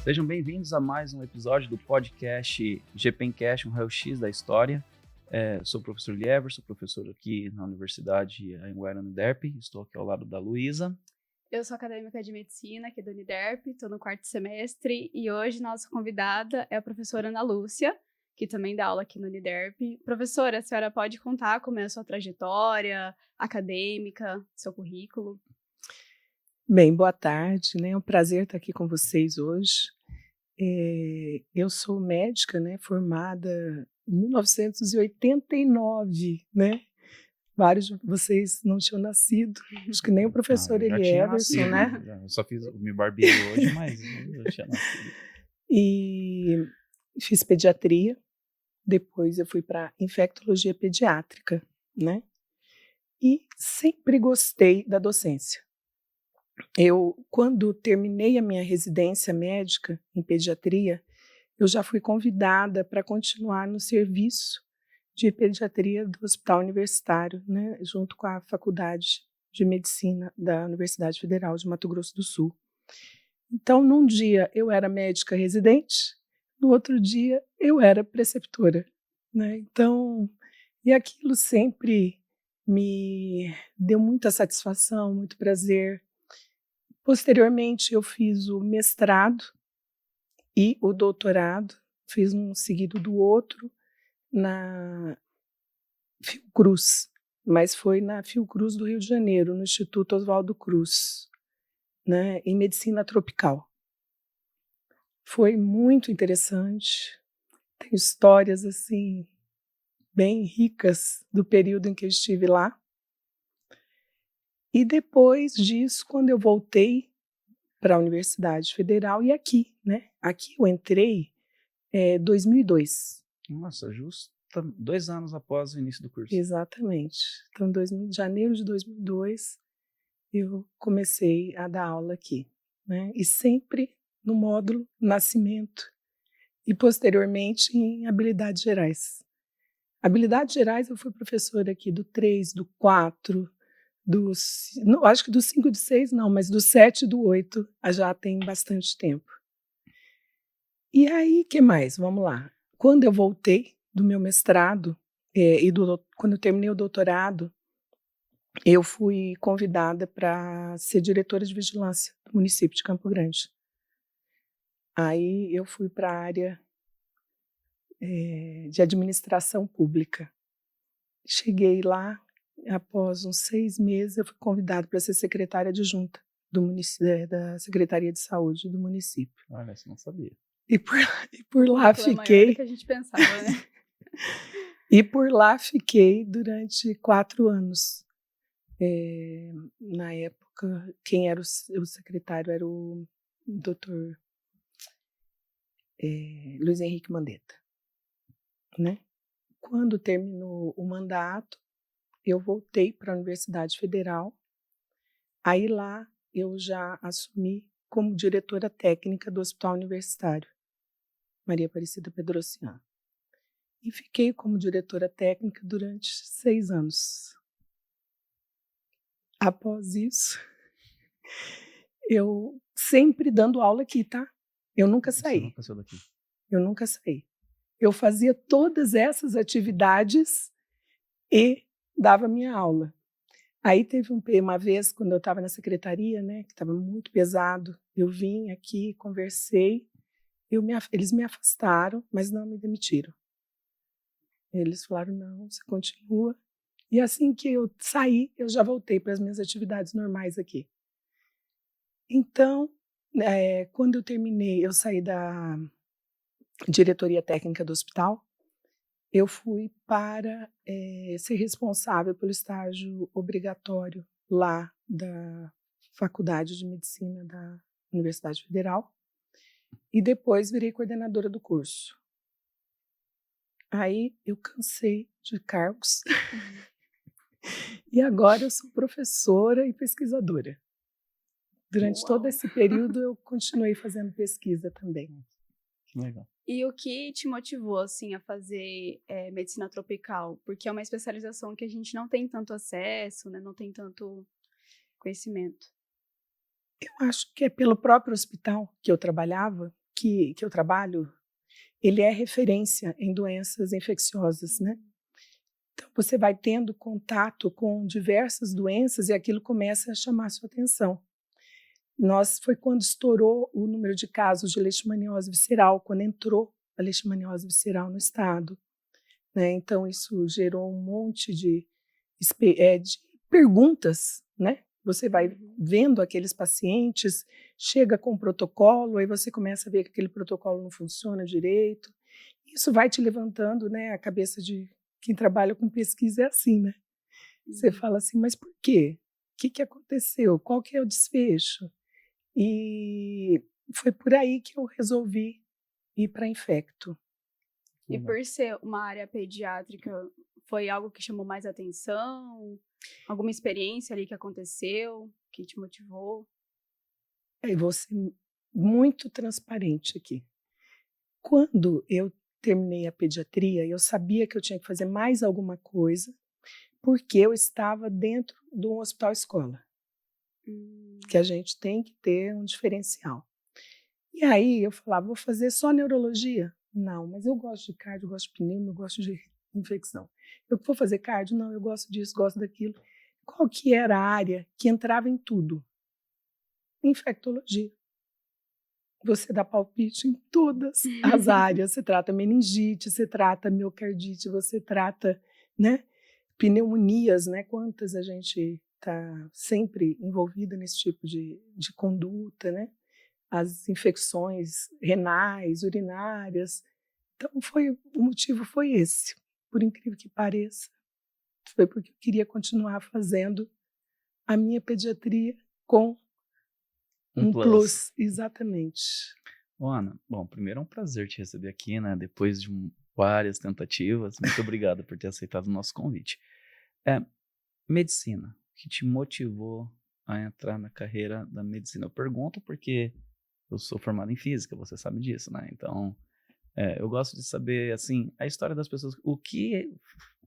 Sejam bem-vindos a mais um episódio do podcast GPEncast, um raio-x da história. Sou o professor Liever, sou professor aqui na Universidade Anhanguera, Uniderp. Estou aqui ao lado da Luísa. Eu sou acadêmica de medicina aqui da Uniderp, estou no 4º semestre e hoje nossa convidada é a professora Ana Lúcia, que também dá aula aqui no Uniderp. Professora, a senhora pode contar como é a sua trajetória acadêmica, seu currículo? Bem, boa tarde, né? É um prazer estar aqui com vocês hoje. Eu sou médica, né? Formada em 1989, né? Vários de vocês não tinham nascido, acho que nem o professor Elieverson, né? Eu só me barbeei hoje, mas eu já tinha nascido. E fiz pediatria, depois eu fui para infectologia pediátrica, né? E sempre gostei da docência. Quando terminei a minha residência médica em pediatria, eu já fui convidada para continuar no serviço de pediatria do Hospital Universitário, né, junto com a Faculdade de Medicina da Universidade Federal de Mato Grosso do Sul. Então, num dia eu era médica residente, no outro dia eu era preceptora, né? Então, e aquilo sempre me deu muita satisfação, muito prazer. Posteriormente, eu fiz o mestrado e o doutorado, fiz um seguido do outro na Fiocruz, mas foi na Fiocruz do Rio de Janeiro, no Instituto Oswaldo Cruz, né, em medicina tropical. Foi muito interessante, tem histórias assim bem ricas do período em que eu estive lá. E depois disso, quando eu voltei para a Universidade Federal, e aqui, né? Aqui eu entrei em 2002. Nossa, justo 2 anos após o início do curso. Exatamente. Então, em janeiro de 2002, eu comecei a dar aula aqui, né? E sempre no módulo Nascimento e, posteriormente, em Habilidades Gerais. Habilidades Gerais, eu fui professora aqui do 3, do 4, não, acho que do 5 e do 6 não, mas do 7 e do 8 já tem bastante tempo. E aí, que mais? Vamos lá. Quando eu voltei do meu mestrado, quando eu terminei o doutorado, eu fui convidada para ser diretora de vigilância do município de Campo Grande. Aí eu fui para a área de administração pública. Cheguei lá, após uns 6 meses, eu fui convidada para ser secretária adjunta da Secretaria de Saúde do município. Olha, você não sabia. E por lá fiquei. Maior do que a gente pensava, né? E por lá fiquei durante 4 anos. Na época, quem era o secretário era o Dr. Luiz Henrique Mandetta, né? Quando terminou o mandato, eu voltei para a Universidade Federal. Aí lá eu já assumi como diretora técnica do Hospital Universitário, Maria Aparecida Pedrocian. E fiquei como diretora técnica durante 6 anos. Após isso, eu sempre dando aula aqui, tá? Eu nunca saí. Você nunca saiu daqui. Eu nunca saí. Eu fazia todas essas atividades e dava minha aula. Aí teve uma vez, quando eu estava na secretaria, né, que estava muito pesado, eu vim aqui, conversei, eles me afastaram, mas não me demitiram. Eles falaram, não, você continua. E assim que eu saí, eu já voltei para as minhas atividades normais aqui. Então, quando eu terminei, eu saí da diretoria técnica do hospital, eu fui para ser responsável pelo estágio obrigatório lá da Faculdade de Medicina da Universidade Federal e depois virei coordenadora do curso. Aí eu cansei de cargos e agora eu sou professora e pesquisadora. Durante todo esse período eu continuei fazendo pesquisa também. Que legal. E o que te motivou, assim, a fazer medicina tropical? Porque é uma especialização que a gente não tem tanto acesso, né? Não tem tanto conhecimento. Eu acho que é pelo próprio hospital que eu trabalhava, que eu trabalho, ele é referência em doenças infecciosas, né? Então, você vai tendo contato com diversas doenças e aquilo começa a chamar a sua atenção. Foi quando estourou o número de casos de leishmaniose visceral, quando entrou a leishmaniose visceral no estado, né? Então, isso gerou um monte de perguntas, né? Você vai vendo aqueles pacientes, chega com um protocolo, aí você começa a ver que aquele protocolo não funciona direito. Isso vai te levantando, né? A cabeça de quem trabalha com pesquisa é assim, né? Você fala assim, mas por quê? O que aconteceu? Qual que é o desfecho? E foi por aí que eu resolvi ir para infecto. E por ser uma área pediátrica, foi algo que chamou mais atenção? Alguma experiência ali que aconteceu, que te motivou? Eu vou ser muito transparente aqui. Quando eu terminei a pediatria, eu sabia que eu tinha que fazer mais alguma coisa, porque eu estava dentro de um hospital-escola, que a gente tem que ter um diferencial. E aí eu falava, vou fazer só neurologia? Não, mas eu gosto de cardio, eu gosto de pneumo, eu gosto de infecção. Eu vou fazer cardio? Não, eu gosto disso, gosto daquilo. Qual que era a área que entrava em tudo? Infectologia. Você dá palpite em todas as áreas. Você trata meningite, você trata miocardite, você trata, né, pneumonias, né? Quantas a gente está sempre envolvida nesse tipo de conduta, né? As infecções renais, urinárias. Então, o motivo foi esse. Por incrível que pareça, foi porque eu queria continuar fazendo a minha pediatria com um plus. Exatamente. Bom, Ana, primeiro é um prazer te receber aqui, né? Depois de várias tentativas. Muito obrigado por ter aceitado o nosso convite. Medicina, o que te motivou a entrar na carreira da medicina? Eu pergunto porque eu sou formado em física, você sabe disso, né? Então, eu gosto de saber, assim, a história das pessoas. O que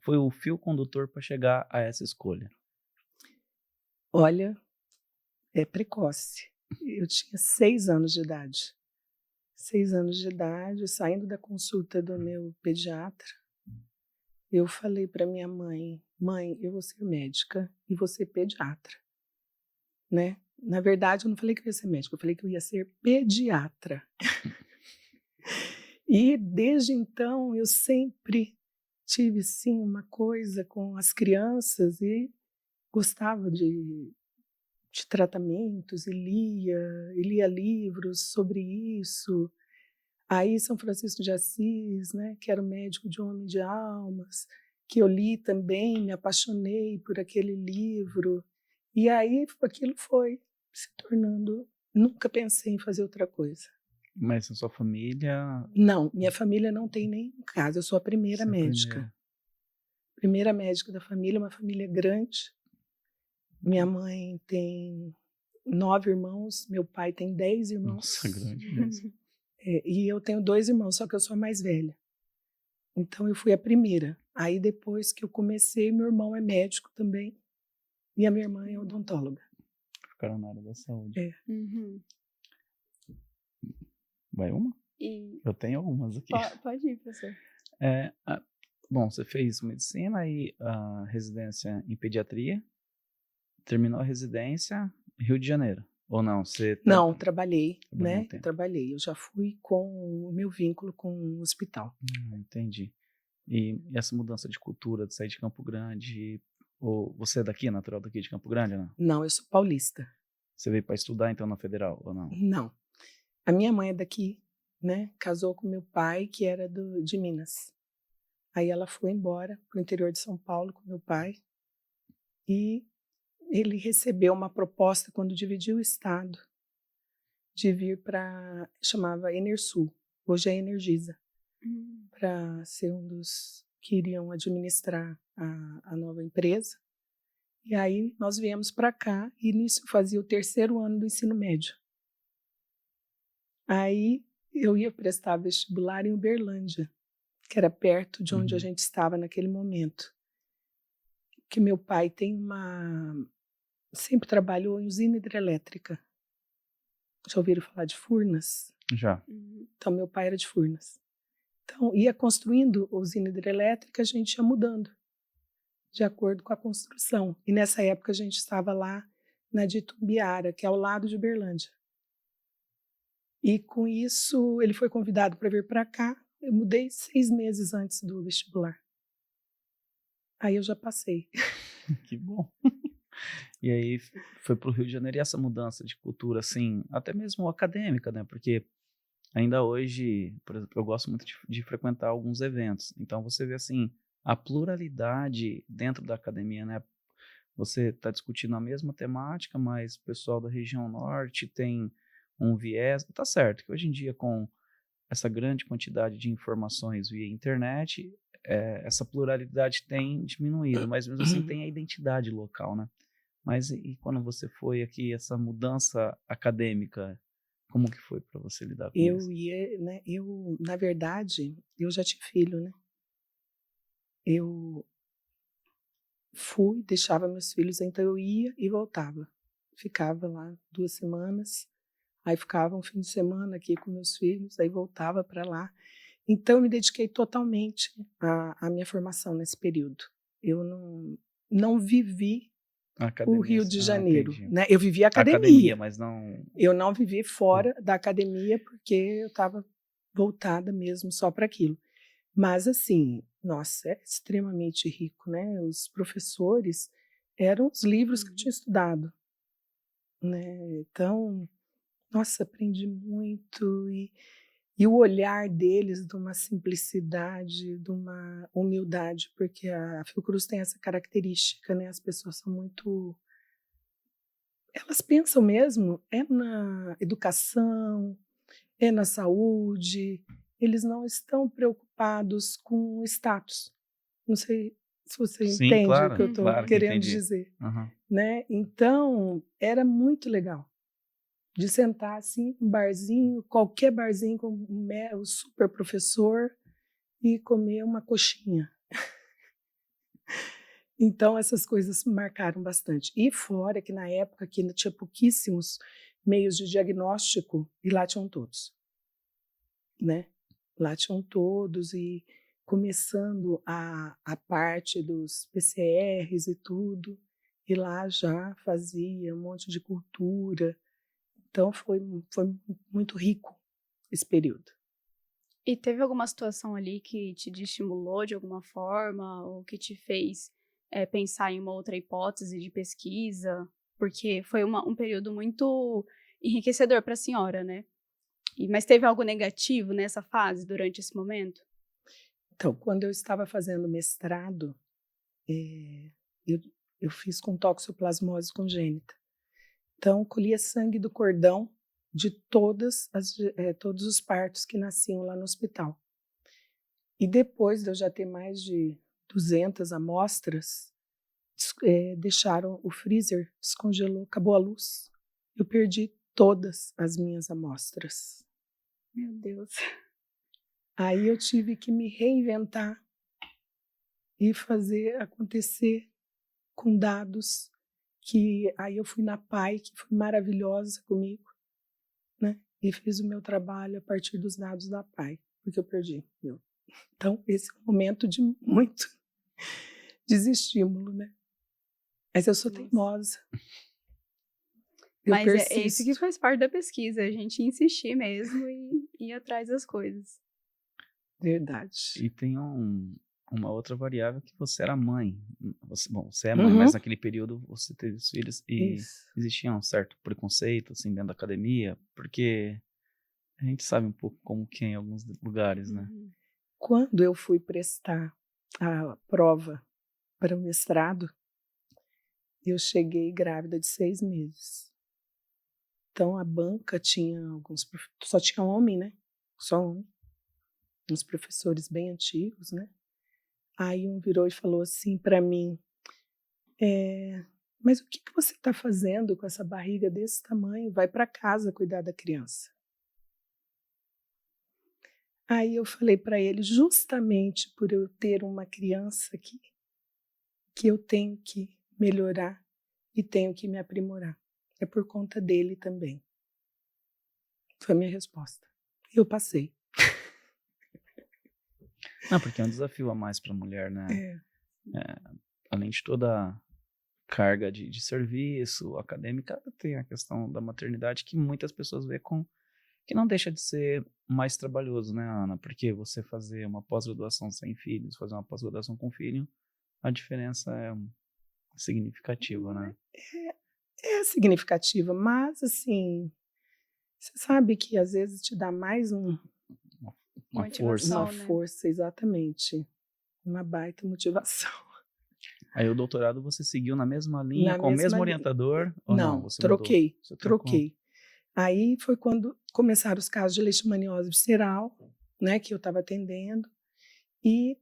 foi o fio condutor para chegar a essa escolha? Olha, é precoce. Eu tinha 6 anos de idade. 6 anos de idade, saindo da consulta do meu pediatra, eu falei para minha mãe, mãe, eu vou ser médica e vou ser pediatra, né? Na verdade, eu não falei que eu ia ser médica, eu falei que eu ia ser pediatra. E desde então, eu sempre tive, sim, uma coisa com as crianças e gostava de tratamentos e lia livros sobre isso. Aí São Francisco de Assis, né, que era o médico de Homem de Almas, que eu li também, me apaixonei por aquele livro. E aí aquilo foi se tornando... Nunca pensei em fazer outra coisa. Mas na sua família... Não, minha família não tem nem caso. Eu sou a primeira médica. Primeira médica da família, uma família grande. Minha mãe tem 9 irmãos, meu pai tem 10 irmãos. Nossa, grande mesmo. E eu tenho 2 irmãos, só que eu sou a mais velha. Então eu fui a primeira. Aí depois que eu comecei, meu irmão é médico também. E a minha irmã é odontóloga. Ficaram na área da saúde. É. Vai uma? Eu tenho algumas aqui. Pode ir, professor. Bom, você fez medicina e a residência em pediatria. Terminou a residência em Rio de Janeiro, ou não? Não, trabalhei, né? Um Trabalhei. Eu já fui com o meu vínculo com o hospital. Entendi. E essa mudança de cultura, de sair de Campo Grande, ou você é daqui, natural daqui de Campo Grande, não? Não, eu sou paulista. Você veio para estudar, então, na Federal, ou não? Não. A minha mãe é daqui, né? Casou com meu pai, que era de Minas. Aí ela foi embora para o interior de São Paulo com meu pai. E ele recebeu uma proposta quando dividiu o estado de vir para... chamava Enersul, hoje é Energisa, para ser um dos que iriam administrar a nova empresa. E aí nós viemos para cá e nisso fazia o 3º ano do ensino médio. Aí eu ia prestar vestibular em Uberlândia, que era perto de onde a gente estava naquele momento. Que meu pai sempre trabalhou em usina hidrelétrica. Já ouviram falar de Furnas? Já. Então, meu pai era de Furnas. Então, ia construindo usina hidrelétrica, a gente ia mudando, de acordo com a construção. E nessa época a gente estava lá na de Itumbiara, que é ao lado de Uberlândia. E com isso, ele foi convidado para vir para cá. Eu mudei 6 meses antes do vestibular. Aí eu já passei. Que bom. E aí foi para o Rio de Janeiro, e essa mudança de cultura, assim, até mesmo acadêmica, né? Porque ainda hoje, por exemplo, eu gosto muito de frequentar alguns eventos. Então você vê, assim, a pluralidade dentro da academia, né? Você está discutindo a mesma temática, mas o pessoal da região norte tem um viés. Tá certo que hoje em dia, com essa grande quantidade de informações via internet, essa pluralidade tem diminuído, mas mesmo assim tem a identidade local, né? Mas e quando você foi aqui, essa mudança acadêmica, como que foi para você lidar com isso? Né, na verdade, eu já tinha filho, né? Eu fui, deixava meus filhos, então eu ia e voltava. Ficava lá 2 semanas, aí ficava um fim de semana aqui com meus filhos, aí voltava para lá. Então eu me dediquei totalmente à minha formação nesse período. Eu não vivi o Academia, Rio de Janeiro, entendi. né? Eu vivi a Academia, academia. mas não. Eu não vivi fora da academia porque eu estava voltada mesmo só para aquilo. Mas assim, nossa, é extremamente rico, né? Os professores eram os livros que eu tinha estudado, né? Então, nossa, aprendi muito e o olhar deles de uma simplicidade, de uma humildade, porque a Fiocruz tem essa característica, né? As pessoas são muito, elas pensam mesmo na educação, na saúde, eles não estão preocupados com status. Não sei se você Sim, entende o que claro, eu estou claro que querendo entendi. dizer, Aham. né? Então, era muito legal de sentar assim, um barzinho, qualquer barzinho com o super professor e comer uma coxinha. Então, essas coisas me marcaram bastante. E fora que na época que ainda tinha pouquíssimos meios de diagnóstico, e lá tinham todos, né? Lá tinham todos e começando a parte dos PCRs e tudo, e lá já fazia um monte de cultura. Então foi muito rico esse período. E teve alguma situação ali que te desestimulou de alguma forma, ou que te fez pensar em uma outra hipótese de pesquisa? Porque foi um período muito enriquecedor para a senhora, né? Mas teve algo negativo nessa fase, durante esse momento? Então, quando eu estava fazendo mestrado, eu, eu fiz com toxoplasmose congênita. Então, colhia sangue do cordão de todos os partos que nasciam lá no hospital. E depois de eu já ter mais de 200 amostras, deixaram o freezer, descongelou, acabou a luz. Eu perdi todas as minhas amostras. Meu Deus. Aí eu tive que me reinventar e fazer acontecer com dados que aí eu fui na PAI, que foi maravilhosa comigo, né? E fiz o meu trabalho a partir dos dados da PAI, porque eu perdi. Então, esse é um momento de muito desestímulo, né? Mas eu sou teimosa. Eu Mas é isso que persisto. faz parte da pesquisa, a gente insistir mesmo e ir atrás das coisas. Verdade. E tem uma outra variável, que você era mãe. Você é mãe, mas naquele período você teve os filhos e Isso. existia um certo preconceito, assim, dentro da academia, porque a gente sabe um pouco como que é em alguns lugares, né? Quando eu fui prestar a prova para o mestrado, eu cheguei grávida de 6 meses. Então a banca tinha só tinha homem, né? Só homem. Uns professores bem antigos, né? Aí um virou e falou assim para mim: mas o que você está fazendo com essa barriga desse tamanho? Vai para casa cuidar da criança. Aí eu falei para ele, justamente por eu ter uma criança aqui, que eu tenho que melhorar e tenho que me aprimorar. É por conta dele também. Foi a minha resposta. Eu passei. Não, porque é um desafio a mais para a mulher, né? Além de toda a carga de serviço acadêmica, tem a questão da maternidade que muitas pessoas veem que não deixa de ser mais trabalhoso, né, Ana? Porque você fazer uma pós-graduação sem filhos, fazer uma pós-graduação com filho, a diferença é significativa, né? É significativa, mas assim, você sabe que às vezes te dá mais Uma Motivação, força. uma né? força, exatamente. Uma baita motivação. Aí o doutorado você seguiu na mesma linha, Na com o mesma mesmo linha. orientador? Ou não? Você troquei. mudou? Você trocou. Troquei. Aí foi quando começaram os casos de leishmaniose visceral, né, que eu estava atendendo. E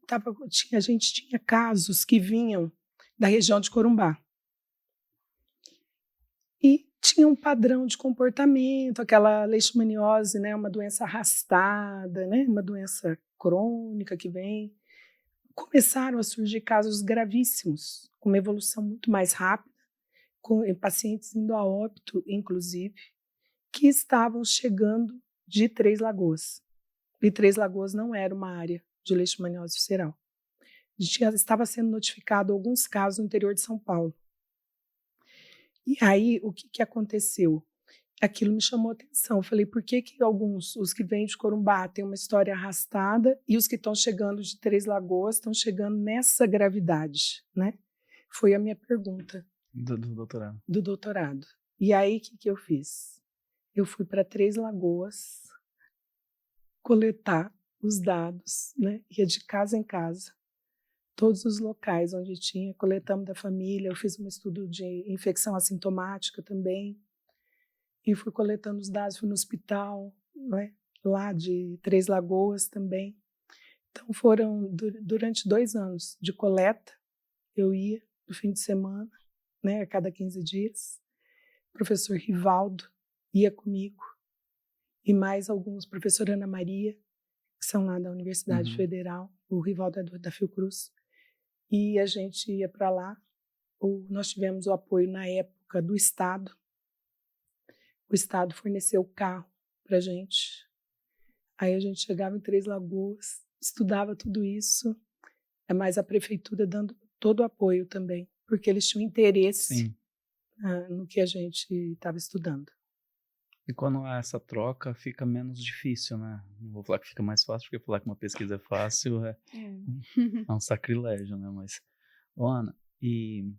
a gente tinha casos que vinham da região de Corumbá. E tinha um padrão de comportamento, aquela leishmaniose, né, uma doença arrastada, né, uma doença crônica que vem. Começaram a surgir casos gravíssimos, com uma evolução muito mais rápida, com pacientes indo a óbito, inclusive, que estavam chegando de Três Lagoas. E Três Lagoas não era uma área de leishmaniose visceral. Já estava sendo notificado alguns casos no interior de São Paulo. E aí, o que aconteceu? Aquilo me chamou a atenção. Eu falei, por que alguns, os que vêm de Corumbá, têm uma história arrastada e os que estão chegando de Três Lagoas estão chegando nessa gravidade, né? Foi a minha pergunta. Do doutorado. Do doutorado. E aí, o que eu fiz? Eu fui para Três Lagoas coletar os dados, né? Ia de casa em casa, todos os locais onde tinha, coletamos da família. Eu fiz um estudo de infecção assintomática também. E fui coletando os dados, fui no hospital, né, lá de Três Lagoas também. Então foram, durante 2 anos de coleta, eu ia no fim de semana, né, a cada 15 dias. O professor Rivaldo ia comigo, e mais alguns, professora Ana Maria, que são lá da Universidade Federal, o Rivaldo é da Fiocruz, e a gente ia para lá. Nós tivemos o apoio na época do Estado. O Estado forneceu o carro para a gente. Aí a gente chegava em Três Lagoas, estudava tudo isso, mas a prefeitura dando todo o apoio também, porque eles tinham interesse no que a gente estava estudando. E quando há essa troca, fica menos difícil, né? Não vou falar que fica mais fácil, porque falar que uma pesquisa é fácil é um sacrilégio, né? Mas, Ana, e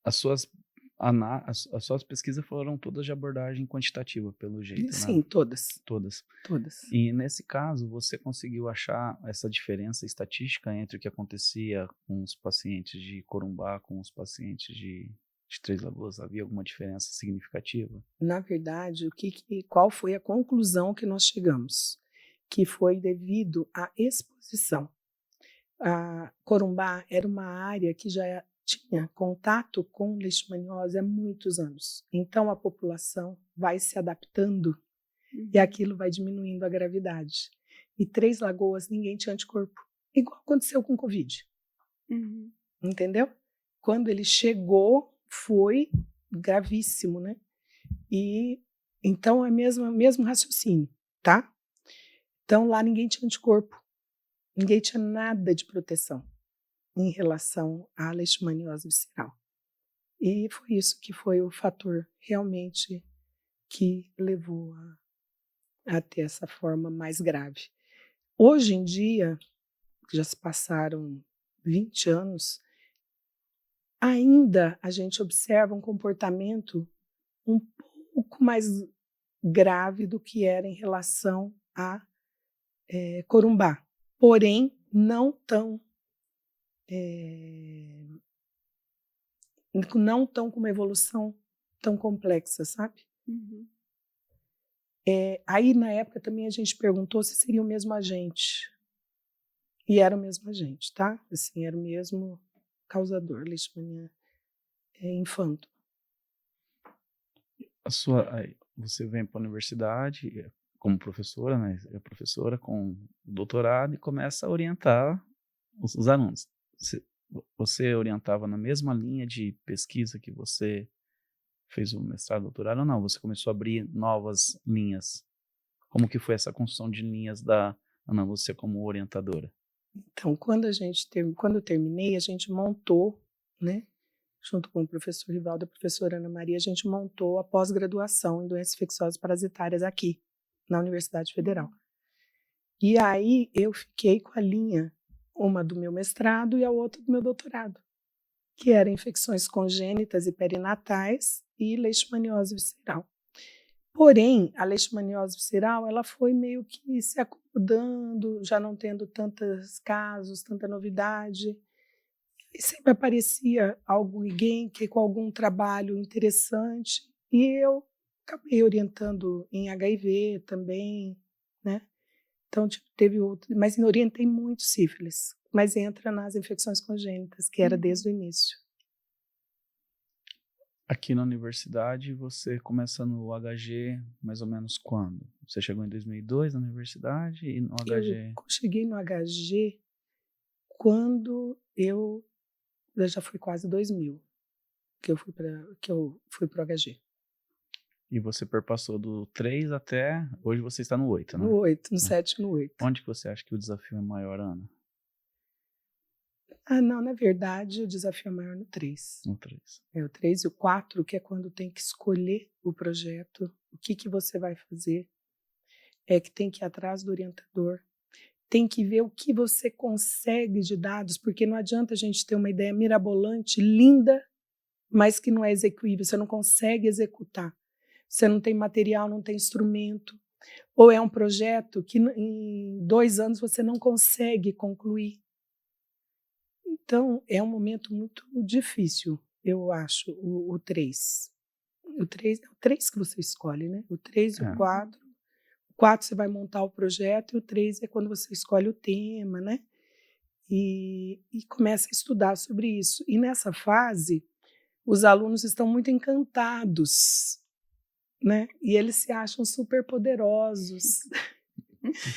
as suas pesquisas foram todas de abordagem quantitativa, pelo jeito, Sim, né? todas. Todas. Todas. E nesse caso, você conseguiu achar essa diferença estatística entre o que acontecia com os pacientes de Corumbá com os pacientes de Três Lagoas? Havia alguma diferença significativa? Na verdade, qual foi a conclusão que nós chegamos? Que foi devido à exposição. A Corumbá era uma área que já tinha contato com leishmaniose há muitos anos. Então, a população vai se adaptando e aquilo vai diminuindo a gravidade. E Três Lagoas, ninguém tinha anticorpo. Igual aconteceu com o Covid. Entendeu? Quando ele chegou, foi gravíssimo, né? E então é mesmo raciocínio, tá? Então, lá ninguém tinha anticorpo. Ninguém tinha nada de proteção em relação à leishmaniose visceral. E foi isso que foi o fator realmente que levou a ter essa forma mais grave. Hoje em dia, já se passaram 20 anos, ainda a gente observa um comportamento um pouco mais grave do que era em relação a Corumbá, porém não tão com uma evolução tão complexa, sabe? Aí, na época, também a gente perguntou se seria o mesmo agente. E era o mesmo agente, tá? Assim, era o mesmo causador, leishmania infanto. Você vem para a universidade como professora, né? É professora com doutorado e começa a orientar os alunos. Você orientava na mesma linha de pesquisa que você fez o mestrado, doutorado, ou não? Você começou a abrir novas linhas? Como que foi essa construção de linhas da Ana Lúcia como orientadora? Então, quando eu terminei, a gente montou, né, junto com o professor Rivaldo e a professora Ana Maria, a gente montou a pós-graduação em doenças infecciosas parasitárias aqui, na Universidade Federal. E aí eu fiquei com a linha, uma do meu mestrado e a outra do meu doutorado, que era infecções congênitas e perinatais e leishmaniose visceral. Porém, a leishmaniose visceral, ela foi meio que se acomodando, já não tendo tantos casos, tanta novidade. E sempre aparecia alguém que com algum trabalho interessante. E eu acabei orientando em HIV também, né? Então, teve outro, mas orientei muito sífilis. Mas entra nas infecções congênitas, que era desde o início. Aqui na universidade, você começa no HG mais ou menos quando? Você chegou em 2002 na universidade e no HG? Eu cheguei no HG quando já foi quase 2000 que eu fui para o HG. E você perpassou do 3 até... Hoje você está no 8, né? No 8, no 7 e no 8. Onde que você acha que o desafio é maior, Ana? Não, na verdade, o desafio é maior no 3. No 3. É o 3 e o 4, que é quando tem que escolher o projeto, o que você vai fazer, que tem que ir atrás do orientador, tem que ver o que você consegue de dados, porque não adianta a gente ter uma ideia mirabolante, linda, mas que não é execuível, você não consegue executar. Você não tem material, não tem instrumento, ou é um projeto que em 2 anos você não consegue concluir. Então, é um momento muito difícil, eu acho, o 3. O 3 é o 3 que você escolhe, né? O 3 e o 4. O 4 você vai montar o projeto e o 3 é quando você escolhe o tema, né? E começa a estudar sobre isso. E nessa fase, os alunos estão muito encantados, né? E eles se acham super poderosos.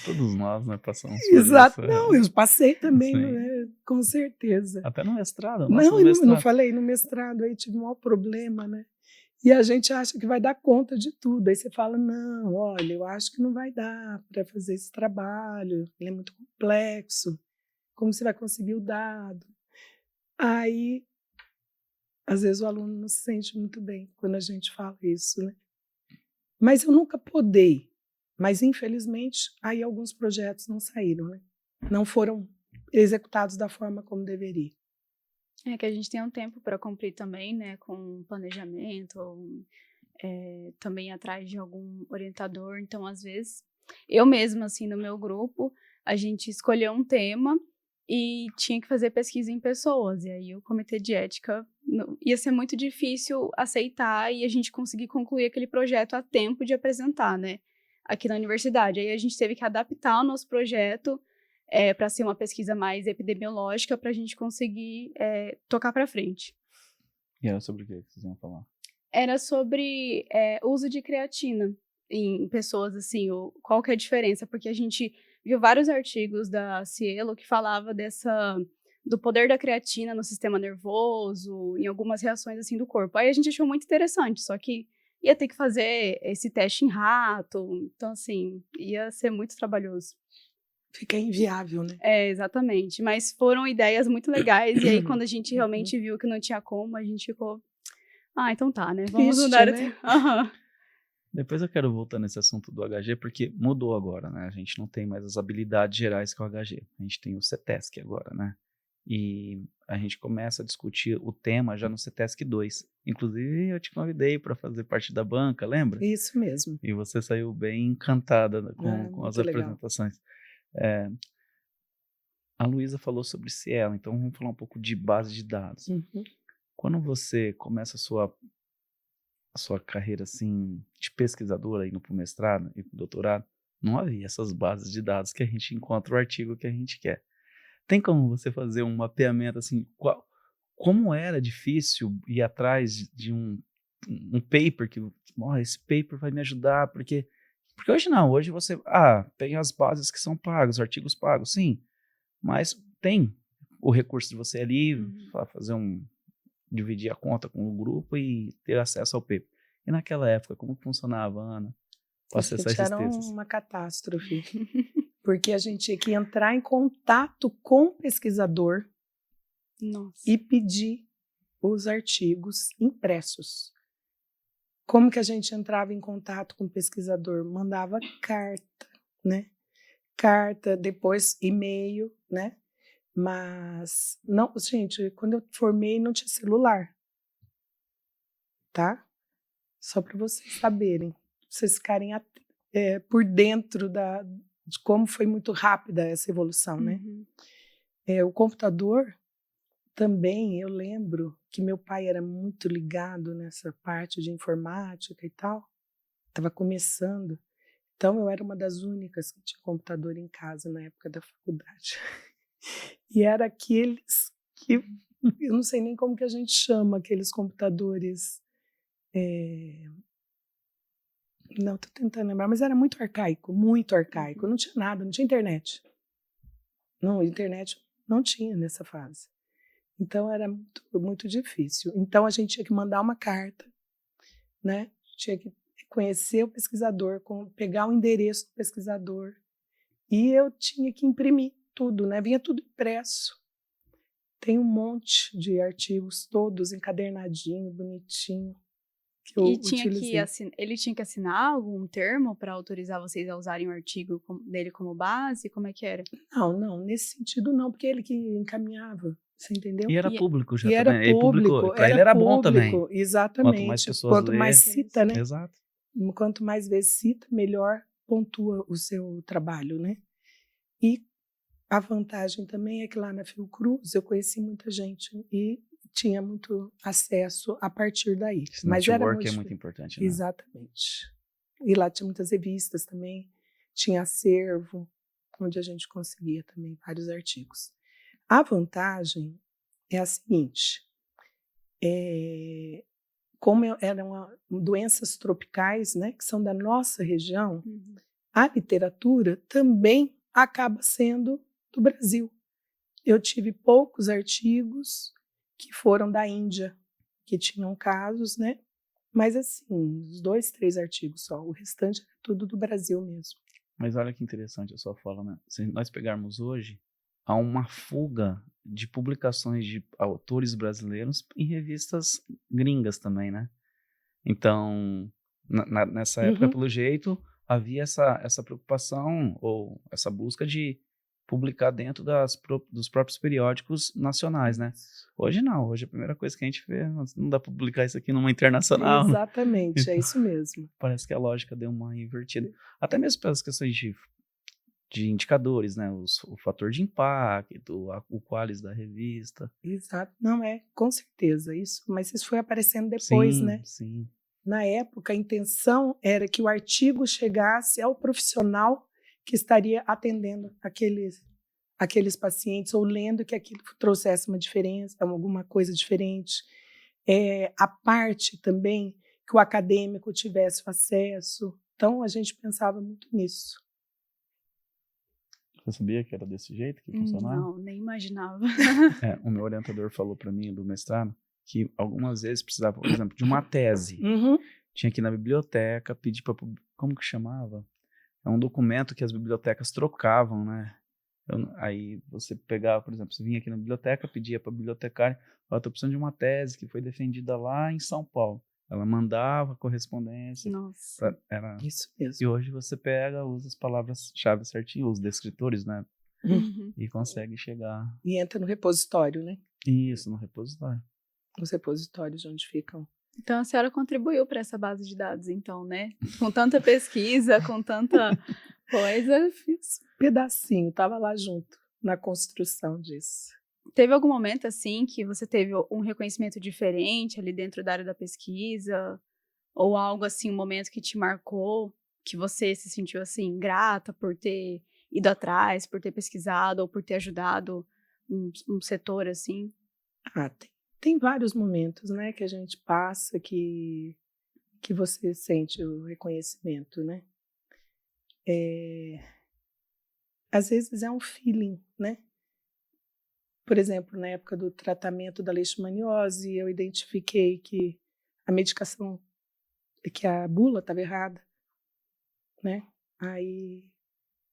Todos nós, né, passamos por Exato. isso. Não, eu passei também, Sim. né? Com certeza. Até no mestrado. Não falei, no mestrado aí tive um maior problema, né? E a gente acha que vai dar conta de tudo. Aí você fala, não, olha, eu acho que não vai dar para fazer esse trabalho, ele é muito complexo, como você vai conseguir o dado? Aí, às vezes o aluno não se sente muito bem quando a gente fala isso, né? Mas eu nunca podei. Mas, infelizmente, aí alguns projetos não saíram, né? Não foram executados da forma como deveria. É que a gente tem um tempo para cumprir também, né? Com planejamento, também atrás de algum orientador. Então, às vezes, eu mesma, assim, no meu grupo, a gente escolheu um tema e tinha que fazer pesquisa em pessoas. E aí o comitê de ética ia ser muito difícil aceitar e a gente conseguir concluir aquele projeto a tempo de apresentar, né? Aqui na universidade. Aí a gente teve que adaptar o nosso projeto para ser uma pesquisa mais epidemiológica para a gente conseguir tocar para frente. E era sobre o que vocês iam falar? Era sobre o uso de creatina em pessoas, assim, qual que é a diferença, porque a gente viu vários artigos da Cielo que falava do poder da creatina no sistema nervoso, em algumas reações, assim, do corpo. Aí a gente achou muito interessante, só que ia ter que fazer esse teste em rato, então, assim, ia ser muito trabalhoso. Fica inviável, né? Exatamente, mas foram ideias muito legais, e aí quando a gente realmente viu que não tinha como, a gente ficou, então tá, né, vamos mudar, né? Depois eu quero voltar nesse assunto do HG, porque mudou agora, né? A gente não tem mais as habilidades gerais que o HG, a gente tem o CETESC agora, né? E a gente começa a discutir o tema já no CETESC 2. Inclusive, eu te convidei para fazer parte da banca, lembra? Isso mesmo. E você saiu bem encantada com as apresentações. A Luísa falou sobre Cielo, então vamos falar um pouco de base de dados. Uhum. Quando você começa a sua carreira assim, de pesquisadora, indo para o mestrado e para o doutorado, não havia essas bases de dados que a gente encontra o artigo que a gente quer. Tem como você fazer um mapeamento assim, como era difícil ir atrás de um paper que, esse paper vai me ajudar, porque hoje não, hoje você, tem as bases que são pagas, os artigos pagos, sim, mas tem o recurso de você ali, fazer dividir a conta com o grupo e ter acesso ao paper. E naquela época, como funcionava, Ana? Posso A acessar gente esses era textos. uma catástrofe, porque a gente tinha que entrar em contato com o pesquisador Nossa. e pedir os artigos impressos. Como que a gente entrava em contato com o pesquisador? Mandava carta, né? Carta, depois e-mail, né? Mas, não, gente, quando eu formei não tinha celular, tá? Só para vocês saberem, vocês ficarem por dentro de como foi muito rápida essa evolução, né? Uhum. O computador também, eu lembro que meu pai era muito ligado nessa parte de informática e tal, estava começando. Então, eu era uma das únicas que tinha computador em casa na época da faculdade. E era aqueles que, eu não sei nem como que a gente chama, aqueles computadores. Não, estou tentando lembrar, mas era muito arcaico, muito arcaico. Não tinha nada, não tinha internet. Não, internet não tinha nessa fase. Então, era muito, muito difícil. Então, a gente tinha que mandar uma carta, né? Tinha que conhecer o pesquisador, pegar o endereço do pesquisador. E eu tinha que imprimir tudo, né? Vinha tudo impresso. Tem um monte de artigos, todos encadernadinho, bonitinho, que eu utilizei. Ele tinha que assinar algum termo para autorizar vocês a usarem o artigo dele como base? Como é que era? Não, nesse sentido não, porque ele que encaminhava, você entendeu? E era público já E era também. Ele publicou. público, Para ele era bom também. público, exatamente. Quanto mais pessoas Quanto mais lê, cita, né? Exato. Quanto mais vezes cita, melhor pontua o seu trabalho, né? E a vantagem também é que lá na Fiocruz eu conheci muita gente e tinha muito acesso a partir daí. Esse Mas era network é muito importante, né? Exatamente. E lá tinha muitas revistas também, tinha acervo, onde a gente conseguia também vários artigos. A vantagem é a seguinte, como eram doenças tropicais, né, que são da nossa região, a literatura também acaba sendo do Brasil. Eu tive poucos artigos que foram da Índia, que tinham casos, né? Mas assim, uns 2, 3 artigos só. O restante é tudo do Brasil mesmo. Mas olha que interessante a sua fala, né? Se nós pegarmos hoje, há uma fuga de publicações de autores brasileiros em revistas gringas também, né? Então, nessa época, pelo jeito, havia essa preocupação ou essa busca de publicar dentro dos próprios periódicos nacionais, né? Hoje não, hoje a primeira coisa que a gente vê, não dá para publicar isso aqui numa internacional. Exatamente, então, é isso mesmo. Parece que a lógica deu uma invertida. Até mesmo pelas questões de indicadores, né? O fator de impacto, o qualis da revista. Exato, não com certeza isso, mas isso foi aparecendo depois, sim, né? Sim. Na época, a intenção era que o artigo chegasse ao profissional que estaria atendendo aqueles pacientes ou lendo que aquilo trouxesse uma diferença, alguma coisa diferente. A parte também que o acadêmico tivesse acesso. Então, a gente pensava muito nisso. Você sabia que era desse jeito que funcionava? Não, nem imaginava. O meu orientador falou para mim, do mestrado, que algumas vezes precisava, por exemplo, de uma tese. Tinha que ir na biblioteca, pedir para... Como que chamava? É um documento que as bibliotecas trocavam, né? Aí você pegava, por exemplo, você vinha aqui na biblioteca, pedia para a bibliotecária, estou precisando de uma tese que foi defendida lá em São Paulo. Ela mandava a correspondência. Nossa. Era isso mesmo. E hoje você pega, usa as palavras-chave certinho, os descritores, né? E consegue chegar. E entra no repositório, né? Isso, no repositório. Os repositórios onde ficam. Então a senhora contribuiu para essa base de dados, então, né? Com tanta pesquisa, com tanta coisa. Fiz um pedacinho, estava lá junto na construção disso. Teve algum momento, assim, que você teve um reconhecimento diferente ali dentro da área da pesquisa? Ou algo assim, um momento que te marcou, que você se sentiu, assim, grata por ter ido atrás, por ter pesquisado ou por ter ajudado um setor, assim? Tem vários momentos, né, que a gente passa que você sente o reconhecimento, né? Às vezes é um feeling, né? Por exemplo, na época do tratamento da leishmaniose, eu identifiquei que a medicação, que a bula estava errada. né? Aí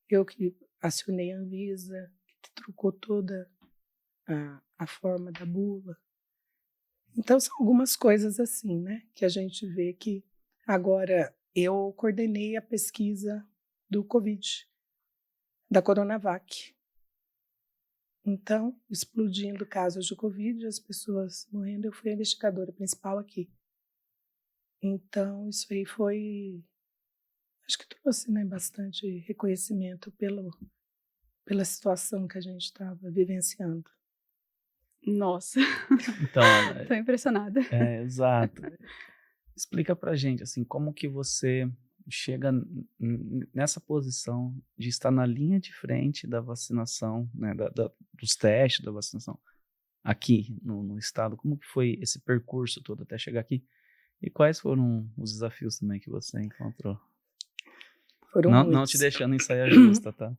eu que acionei a Anvisa, que trocou toda a forma da bula. Então, são algumas coisas assim, né? Que a gente vê que agora eu coordenei a pesquisa do Covid, da Coronavac. Então, explodindo casos de Covid, as pessoas morrendo, eu fui a investigadora principal aqui. Então, isso aí foi, acho que trouxe, né, bastante reconhecimento pela situação que a gente estava vivenciando. Nossa, Então, tô impressionada. exato. Explica pra gente, assim, como que você chega nessa posição de estar na linha de frente da vacinação, né, dos testes da vacinação aqui no estado. Como que foi esse percurso todo até chegar aqui? E quais foram os desafios também que você encontrou? Foram Não te muitos. deixando em saia justa, tá?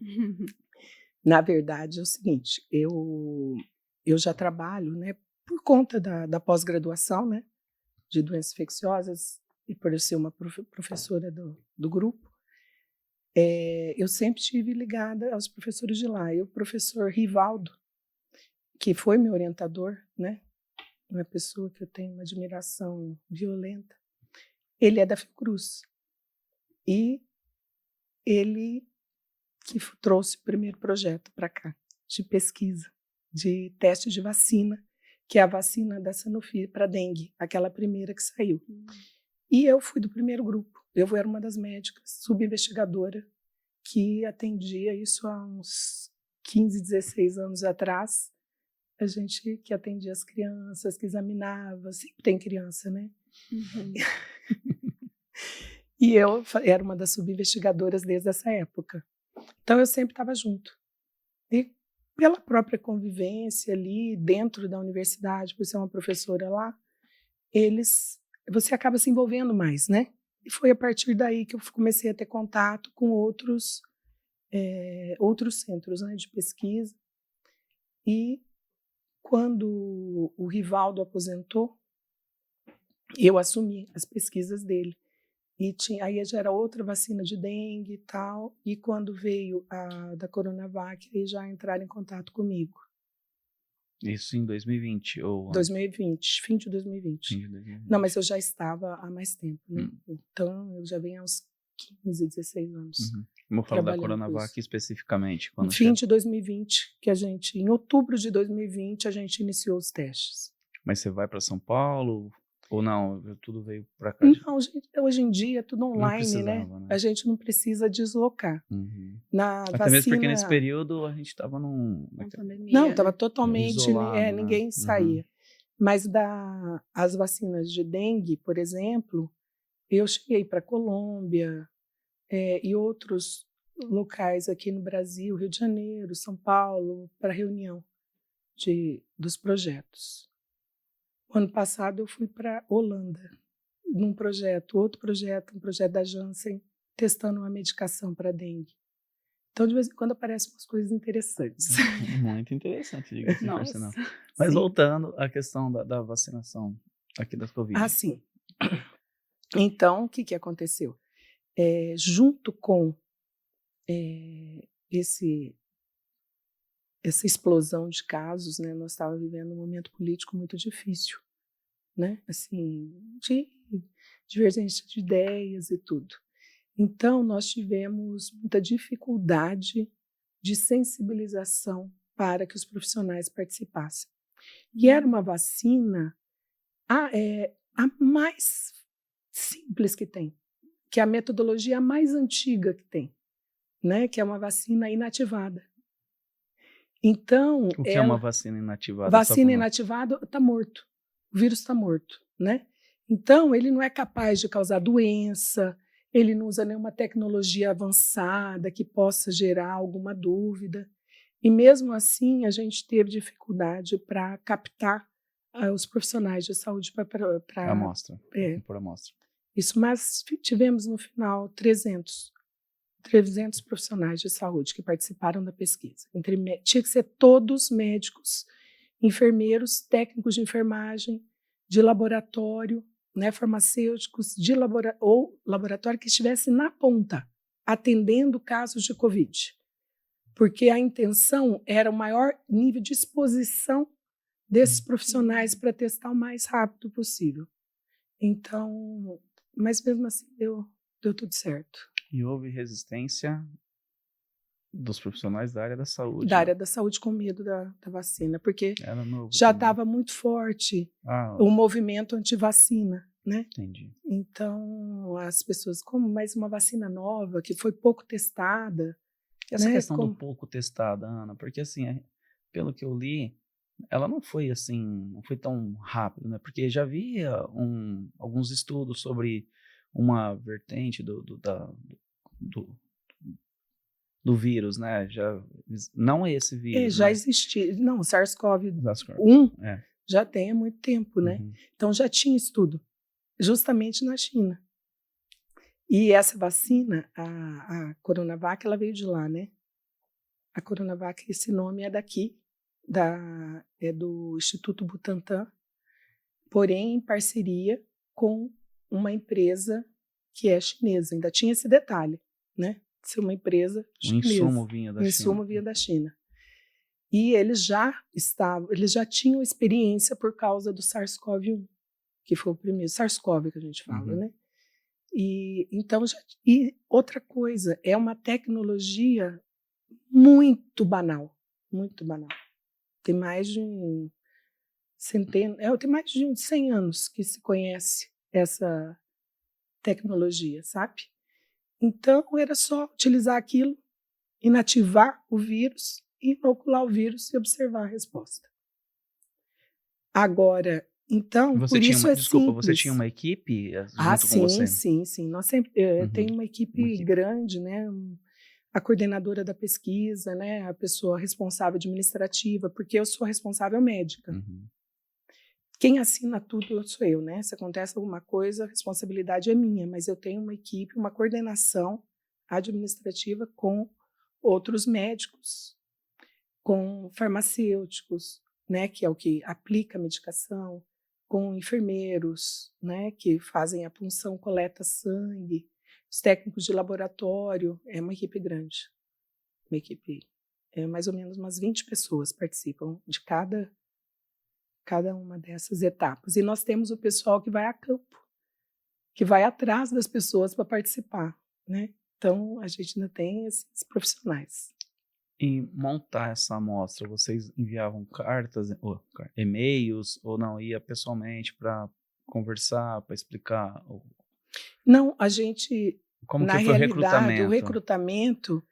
Na verdade, é o seguinte, eu já trabalho, né, por conta da pós-graduação, né, de doenças infecciosas, e por eu ser uma professora do grupo, eu sempre estive ligada aos professores de lá. E o professor Rivaldo, que foi meu orientador, né, uma pessoa que eu tenho uma admiração violenta, ele é da Fiocruz. E ele que trouxe o primeiro projeto para cá, de pesquisa, de teste de vacina, que é a vacina da Sanofi para dengue, aquela primeira que saiu. E eu fui do primeiro grupo. Eu era uma das médicas, subinvestigadora, que atendia isso há uns 15, 16 anos atrás. A gente que atendia as crianças, que examinava, sempre tem criança, né? Uhum. E eu era uma das subinvestigadoras desde essa época. Então, eu sempre estava junto. E pela própria convivência ali dentro da universidade, por ser uma professora lá, você acaba se envolvendo mais, né? E foi a partir daí que eu comecei a ter contato com outros centros, né, de pesquisa. E quando o Rivaldo aposentou, eu assumi as pesquisas dele. E aí já era outra vacina de dengue e tal. E quando veio a da Coronavac, aí já entraram em contato comigo. Isso em 2020 ou 2020, fim de 2020. Fim de 2020. Não, mas eu já estava há mais tempo, né? Então, eu já venho há uns 15, 16 anos. Uhum. Vamos falar da trabalhando com Coronavac isso. especificamente. No Quando fim de 2020, em outubro de 2020, a gente iniciou os testes. Mas você vai para São Paulo ou não? Tudo veio para cá? Não, gente, hoje em dia é tudo online, né? A gente não precisa deslocar. Uhum. Na Até vacina... mesmo porque nesse período a gente estava Uma pandemia, Não, né? estava totalmente... Isolado, né? Ninguém saía. Mas as vacinas de dengue, por exemplo, eu cheguei para Colômbia e outros locais aqui no Brasil, Rio de Janeiro, São Paulo, para reunião dos projetos. O ano passado eu fui para Holanda, num projeto, um projeto da Janssen, testando uma medicação para dengue. Então, de vez em quando aparecem umas coisas interessantes. Muito interessante, diga-se de passagem. Mas Sim. voltando à questão da vacinação aqui das Covid. Ah, sim. Então, o que aconteceu? Junto com essa explosão de casos, né, nós estávamos vivendo um momento político muito difícil, né, assim, de divergência de ideias e tudo. Então, nós tivemos muita dificuldade de sensibilização para que os profissionais participassem. E era uma vacina a mais simples que tem, que é a metodologia mais antiga que tem, né, que é uma vacina inativada. Então, o que é uma vacina inativada? Vacina inativada está morto. O vírus está morto, né? Então, ele não é capaz de causar doença, ele não usa nenhuma tecnologia avançada que possa gerar alguma dúvida. E mesmo assim, a gente teve dificuldade para captar os profissionais de saúde para amostra. Por amostra. Isso, mas tivemos no final 300 profissionais de saúde que participaram da pesquisa. Tinha que ser todos médicos, enfermeiros, técnicos de enfermagem, de laboratório, né, farmacêuticos, ou laboratório que estivesse na ponta, atendendo casos de Covid, porque a intenção era o maior nível de exposição desses profissionais para testar o mais rápido possível. Então, mas mesmo assim deu tudo certo. E houve resistência dos profissionais da área da saúde. Da área da saúde com medo da vacina, porque Era novo já também. estava muito forte Ah, o movimento anti-vacina, né? entendi. Então, as pessoas, como mais uma vacina nova, que foi pouco testada. E essa né? questão do pouco testada, Ana, porque assim, pelo que eu li, ela não foi assim, não foi tão rápido, né? Porque já havia alguns estudos sobre uma vertente do vírus, né? Não esse vírus, Já mas existia. Não, o SARS-CoV-1 é. já tem há muito tempo, né? Uhum. Então já tinha estudo, justamente na China. E essa vacina, a Coronavac, ela veio de lá, né? A Coronavac, esse nome é daqui, é do Instituto Butantan, porém em parceria com uma empresa que é chinesa. Ainda tinha esse detalhe, né? De ser uma empresa chinesa. O insumo vinha da China. O insumo vinha da China. E eles já tinham experiência por causa do SARS-CoV-1, que foi o primeiro SARS-CoV que a gente fala, né? E então outra coisa, é uma tecnologia muito banal, muito banal. Tem mais de tem mais de 100 anos que se conhece essa tecnologia, sabe? Então era só utilizar aquilo, inativar o vírus, inocular o vírus e observar a resposta. Agora, então, por isso Desculpa, simples. você tinha uma equipe junto com você? Sim. Nós sempre tem uma equipe grande, né? A coordenadora da pesquisa, né? A pessoa responsável administrativa, porque eu sou responsável médica. Quem assina tudo sou eu, né? Se acontece alguma coisa, a responsabilidade é minha, mas eu tenho uma equipe, uma coordenação administrativa com outros médicos, com farmacêuticos, né, que é o que aplica a medicação, com enfermeiros, né, que fazem a punção, coleta sangue, os técnicos de laboratório. É uma equipe grande. Uma equipe, mais ou menos umas 20 pessoas participam de cada uma dessas etapas. E nós temos o pessoal que vai a campo, que vai atrás das pessoas para participar, né? Então, a gente ainda tem esses profissionais. E montar essa amostra, vocês enviavam cartas, e-mails, ou não, ia pessoalmente para conversar, para explicar? Não, a gente, Como na que foi realidade, o o recrutamento,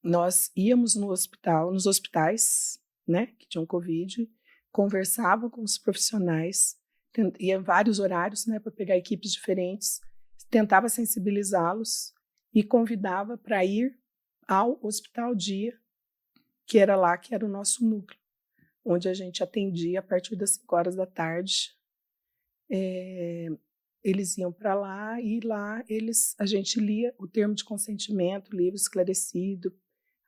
nós íamos nos hospitais, né, que tinham Covid, conversava com os profissionais, ia em vários horários, né, para pegar equipes diferentes, tentava sensibilizá-los e convidava para ir ao Hospital Dia, que era o nosso núcleo, onde a gente atendia a partir das 5 horas da tarde. Eles iam para lá e lá a gente lia o termo de consentimento, livro esclarecido.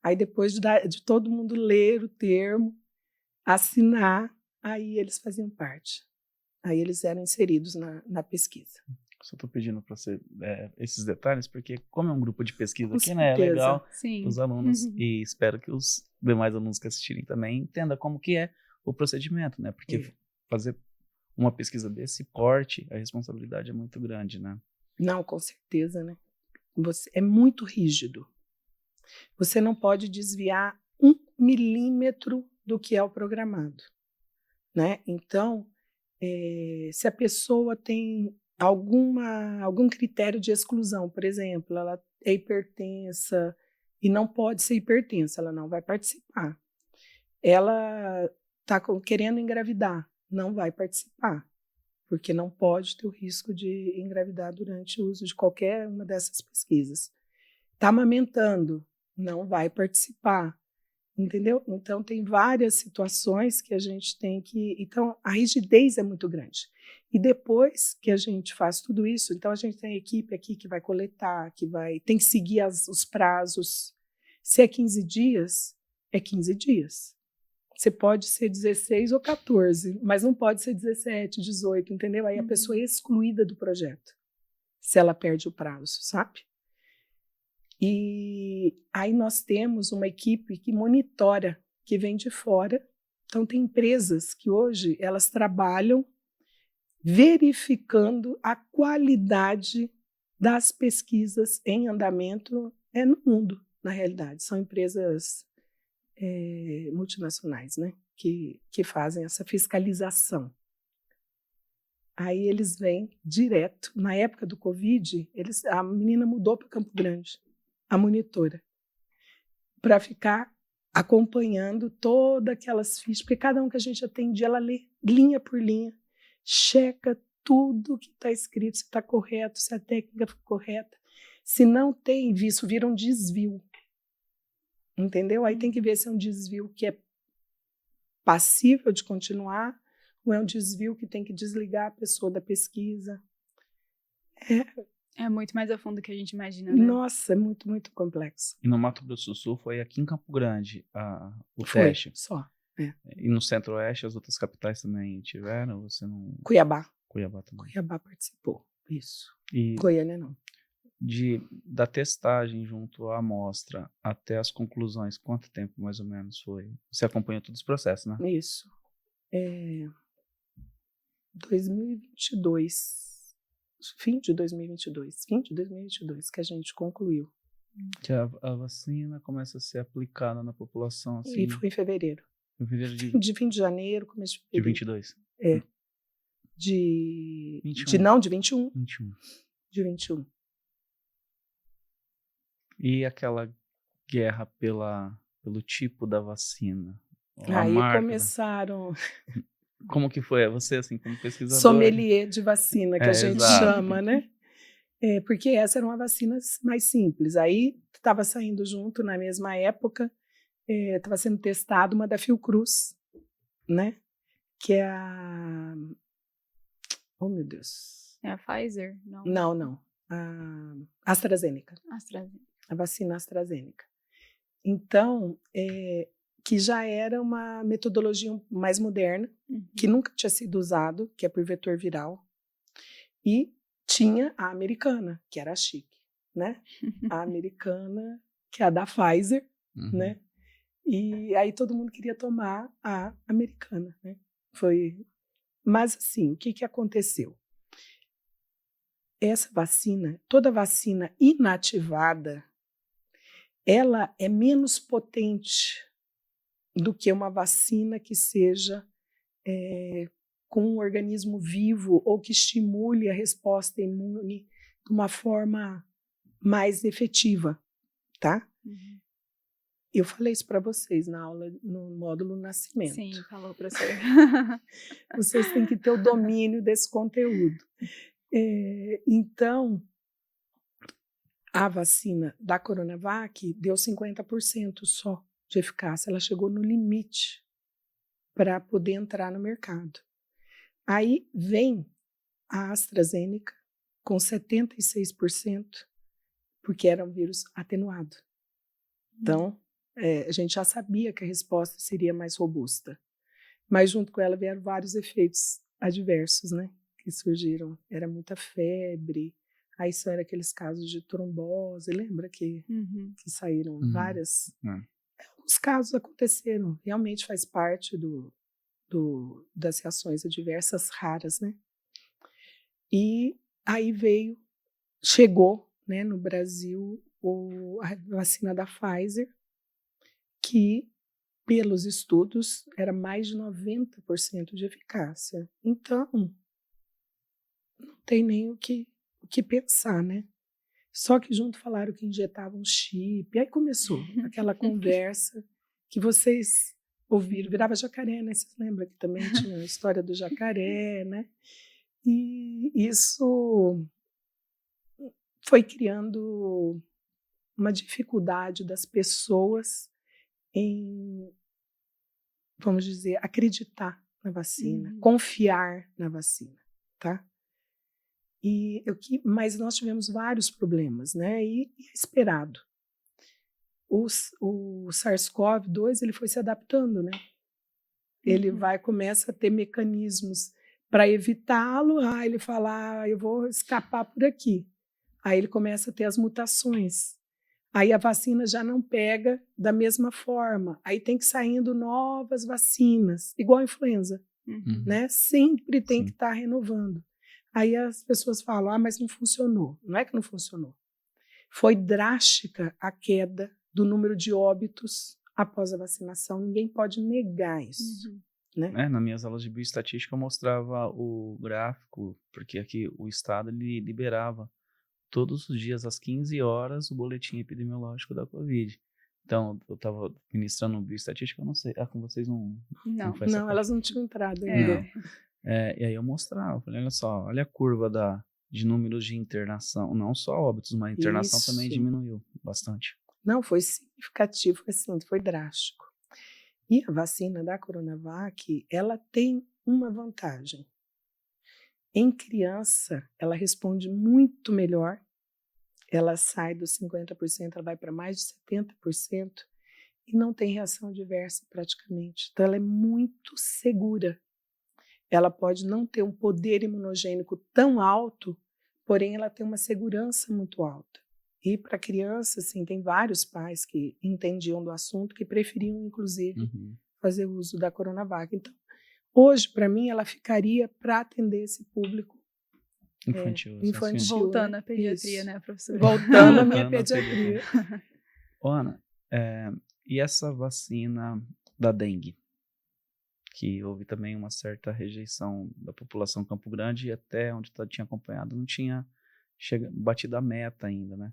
Aí depois de todo mundo ler o termo, assinar, aí eles faziam parte. Aí eles eram inseridos na pesquisa. Só estou pedindo para você esses detalhes, porque como é um grupo de pesquisa Com aqui, né, é certeza. legal Sim. os alunos, e espero que os demais alunos que assistirem também entendam como que é o procedimento, né? Porque fazer uma pesquisa desse porte, a responsabilidade é muito grande, né? Não, com certeza, né? É muito rígido. Você não pode desviar 1 milímetro do que é o programado, né? Então, se a pessoa tem algum critério de exclusão, por exemplo, ela é hipertensa e não pode ser hipertensa, ela não vai participar. Ela está querendo engravidar, não vai participar, porque não pode ter o risco de engravidar durante o uso de qualquer uma dessas pesquisas. Está amamentando, não vai participar, entendeu? Então, tem várias situações que a gente tem que... Então, a rigidez é muito grande. E depois que a gente faz tudo isso, então a gente tem a equipe aqui que vai coletar, tem que seguir os prazos. Se é 15 dias, é 15 dias. Você pode ser 16 ou 14, mas não pode ser 17, 18, entendeu? Aí a pessoa é excluída do projeto, se ela perde o prazo, sabe? E aí nós temos uma equipe que monitora, que vem de fora. Então, tem empresas que hoje elas trabalham verificando a qualidade das pesquisas em andamento no mundo, na realidade. São empresas multinacionais, né, que fazem essa fiscalização. Aí eles vêm direto. Na época do Covid, a menina mudou para Campo Grande, a monitora, para ficar acompanhando todas aquelas fichas, porque cada um que a gente atendia, ela lê linha por linha, checa tudo que está escrito, se está correto, se a técnica foi correta. Se não tem, isso vira um desvio. Entendeu? Aí tem que ver se é um desvio que é passível de continuar ou é um desvio que tem que desligar a pessoa da pesquisa. É muito mais a fundo do que a gente imagina, né? Nossa, é muito, muito complexo. E no Mato Grosso do Sul foi aqui em Campo Grande o Foi, teste. só. E no Centro-Oeste as outras capitais também tiveram? Você não... Cuiabá. Cuiabá também. Cuiabá participou, isso. E Goiânia não. da testagem junto à amostra até as conclusões, quanto tempo mais ou menos foi? Você acompanhou todos os processos, né? Isso. 2022, fim de 2022 que a gente concluiu. Que a vacina começa a ser aplicada na população, assim... E foi em fevereiro. Em fevereiro De fim de janeiro, começo de de fevereiro. 22? De 21. Não, de 21. 21. De 21. E aquela guerra pelo tipo da vacina? A Aí marca começaram... Como que foi? Você, assim, como pesquisador? Sommelier de vacina, que a gente exato. chama, né? Porque essa era uma vacina mais simples. Aí estava saindo junto, na mesma época, estava sendo testada uma da Fiocruz, né? Que é a... Oh, meu Deus. É a Pfizer? Não. Não. A AstraZeneca. AstraZeneca. A vacina AstraZeneca. Então, que já era uma metodologia mais moderna, que nunca tinha sido usado, que é por vetor viral. E tinha a americana, que era a chique, né? A americana, que é a da Pfizer, né? E aí todo mundo queria tomar a americana, né? Mas assim, o que aconteceu? Essa vacina, toda vacina inativada, ela é menos potente do que uma vacina que seja com um organismo vivo ou que estimule a resposta imune de uma forma mais efetiva, tá? Eu falei isso para vocês na aula, no módulo Nascimento. Sim, falou, professor. Vocês têm que ter o domínio desse conteúdo. Então, a vacina da Coronavac deu 50% só de eficácia. Ela chegou no limite para poder entrar no mercado. Aí vem a AstraZeneca com 76%, porque era um vírus atenuado. Então, a gente já sabia que a resposta seria mais robusta. Mas junto com ela vieram vários efeitos adversos, né? Que surgiram. Era muita febre, aí só era aqueles casos de trombose, lembra que saíram várias... Alguns casos aconteceram, realmente faz parte das reações adversas raras, né? E aí chegou, né, no Brasil a vacina da Pfizer, que pelos estudos era mais de 90% de eficácia. Então, não tem nem o que pensar, né? Só que junto falaram que injetavam chip, aí começou aquela conversa que vocês ouviram, virava jacaré, né? Vocês lembram que também tinha a história do jacaré, né? E isso foi criando uma dificuldade das pessoas em, vamos dizer, acreditar na vacina, confiar na vacina, tá? Mas nós tivemos vários problemas, né? E é esperado. O SARS-CoV-2 ele foi se adaptando, né? Ele começa a ter mecanismos para evitá-lo. Ele fala, eu vou escapar por aqui. Aí ele começa a ter as mutações. Aí a vacina já não pega da mesma forma. Aí tem que saindo novas vacinas, igual a influenza, né? Sempre tem que estar renovando. Aí as pessoas falam, mas não funcionou. Não é que não funcionou. Foi drástica a queda do número de óbitos após a vacinação. Ninguém pode negar isso. Né? Nas minhas aulas de bioestatística eu mostrava o gráfico, porque aqui o Estado ele liberava todos os dias às 15 horas o boletim epidemiológico da Covid. Então, eu estava ministrando bioestatística, eu não sei, com vocês não foi essa Não, parte? elas não tinham entrado ainda. E aí eu mostrava, falei, olha só, olha a curva de números de internação, não só óbitos, mas a internação também diminuiu bastante. Não, foi significativo, assim, foi drástico. E a vacina da Coronavac, ela tem uma vantagem. Em criança, ela responde muito melhor, ela sai dos 50%, ela vai para mais de 70% e não tem reação adversa praticamente. Então, ela é muito segura. Ela pode não ter um poder imunogênico tão alto, porém ela tem uma segurança muito alta. E para criança, assim, tem vários pais que entendiam do assunto, que preferiam, inclusive, fazer uso da Coronavac. Então, hoje, para mim, ela ficaria para atender esse público infantil. Voltando à pediatria, né, professora? Voltando à minha pediatria. Ana, e essa vacina da dengue? Que houve também uma certa rejeição da população Campo Grande e até onde eu tinha acompanhado não tinha batido a meta ainda, né?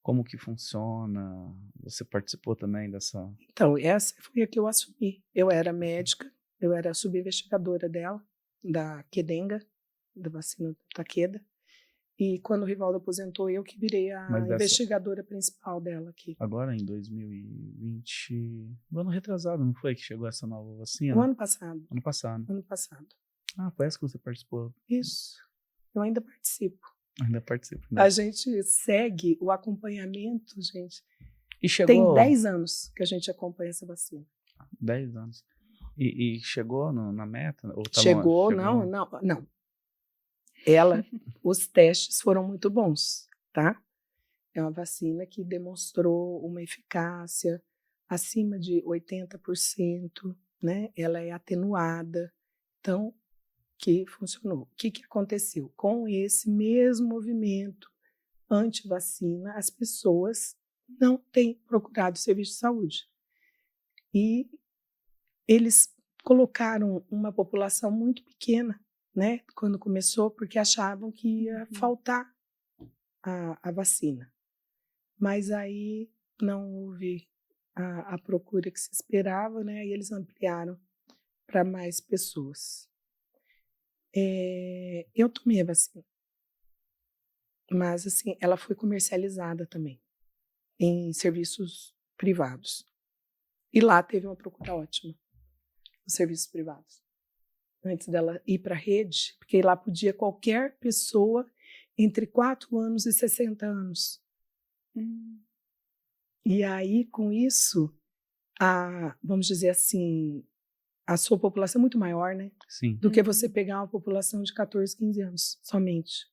Como que funciona? Você participou também dessa... Então, essa foi a que eu assumi. Eu era médica, eu era subinvestigadora dela, da Quedenga, da vacina Takeda. E quando o Rivaldo aposentou, eu que virei a investigadora principal dela aqui. Agora, em 2020... No ano retrasado, não foi que chegou essa nova vacina? No ano passado. Ano passado. Ano passado. Foi essa que você participou? Isso. Eu ainda participo. Ainda participo. Né? A gente segue o acompanhamento, gente. E chegou... Tem 10 anos que a gente acompanha essa vacina. 10 anos. E chegou na meta? Ou chegou, não. Os testes foram muito bons, tá? É uma vacina que demonstrou uma eficácia acima de 80%, né? Ela é atenuada, então, que funcionou. O que aconteceu? Com esse mesmo movimento anti-vacina, as pessoas não têm procurado serviço de saúde. E eles colocaram uma população muito pequena, né, quando começou, porque achavam que ia faltar a vacina. Mas aí não houve a procura que se esperava, né, e eles ampliaram para mais pessoas. Eu tomei a vacina, mas assim, ela foi comercializada também em serviços privados. E lá teve uma procura ótima, os serviços privados. Antes dela ir para a rede, porque lá podia qualquer pessoa entre 4 anos e 60 anos. E aí, com isso, vamos dizer assim, a sua população é muito maior, né? Sim. Do que você pegar uma população de 14, 15 anos somente.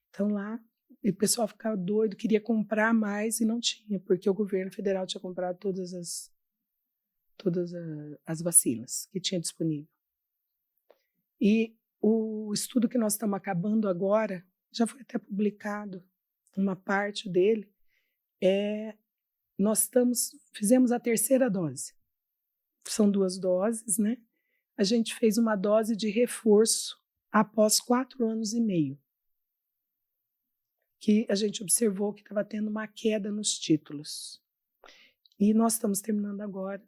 Então lá, o pessoal ficava doido, queria comprar mais e não tinha, porque o governo federal tinha comprado todas as vacinas que tinha disponível. E o estudo que nós estamos acabando agora, já foi até publicado, uma parte dele, nós fizemos a terceira dose. São 2 doses, né? A gente fez uma dose de reforço após 4 anos e meio, que a gente observou que estava tendo uma queda nos títulos. E nós estamos terminando agora,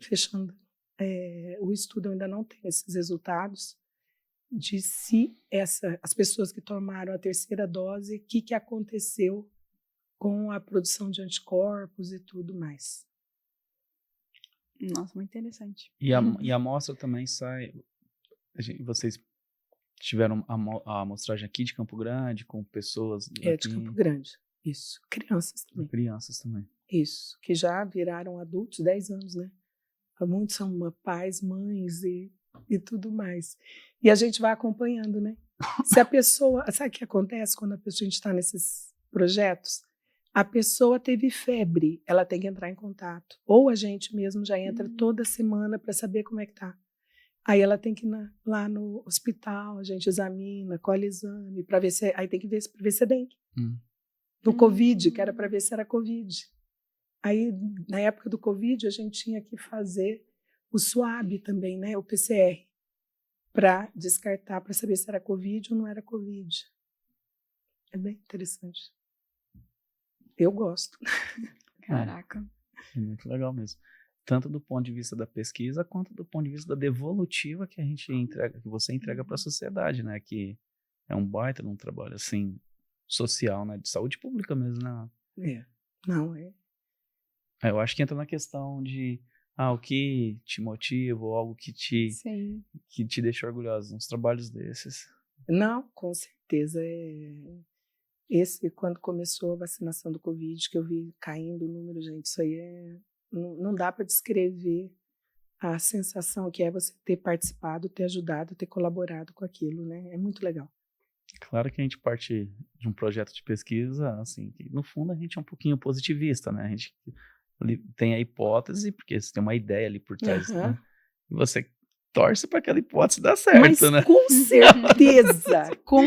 fechando o estudo, eu ainda não tenho esses resultados, de se as pessoas que tomaram a terceira dose, o que aconteceu com a produção de anticorpos e tudo mais. Nossa, muito interessante. E a amostra também sai... Vocês tiveram a amostragem aqui de Campo Grande, com pessoas... De Campo Grande, isso. Crianças também. Crianças também. Isso, que já viraram adultos, 10 anos, né? Muitos são pais, mães e tudo mais. E a gente vai acompanhando, né? Se a pessoa... Sabe o que acontece quando a gente está nesses projetos? A pessoa teve febre, ela tem que entrar em contato. Ou a gente mesmo já entra toda semana para saber como é que tá. Aí ela tem que ir lá no hospital, a gente examina, colhe exame, para ver se aí tem que ver para ver se é dengue. No Covid, que era para ver se era Covid. Aí, na época do Covid, a gente tinha que fazer o SWAB também, né? O PCR, para descartar, para saber se era Covid ou não era Covid. É bem interessante. Eu gosto. Caraca. É muito legal mesmo. Tanto do ponto de vista da pesquisa, quanto do ponto de vista da devolutiva que a gente entrega, que você entrega para a sociedade, né? Que é um baita de um trabalho, assim, social, né? De saúde pública mesmo, né? Não é. Eu acho que entra na questão de o que te motiva ou algo que te deixa orgulhoso nos trabalhos desses. Não, com certeza. Esse, quando começou a vacinação do Covid, que eu vi caindo o número, gente, isso aí não dá para descrever a sensação que é você ter participado, ter ajudado, ter colaborado com aquilo, né? É muito legal. Claro que a gente parte de um projeto de pesquisa, assim, que no fundo a gente é um pouquinho positivista, né? A gente tem a hipótese, porque você tem uma ideia ali por trás, né? E você torce para aquela hipótese dar certo, mas, né? Com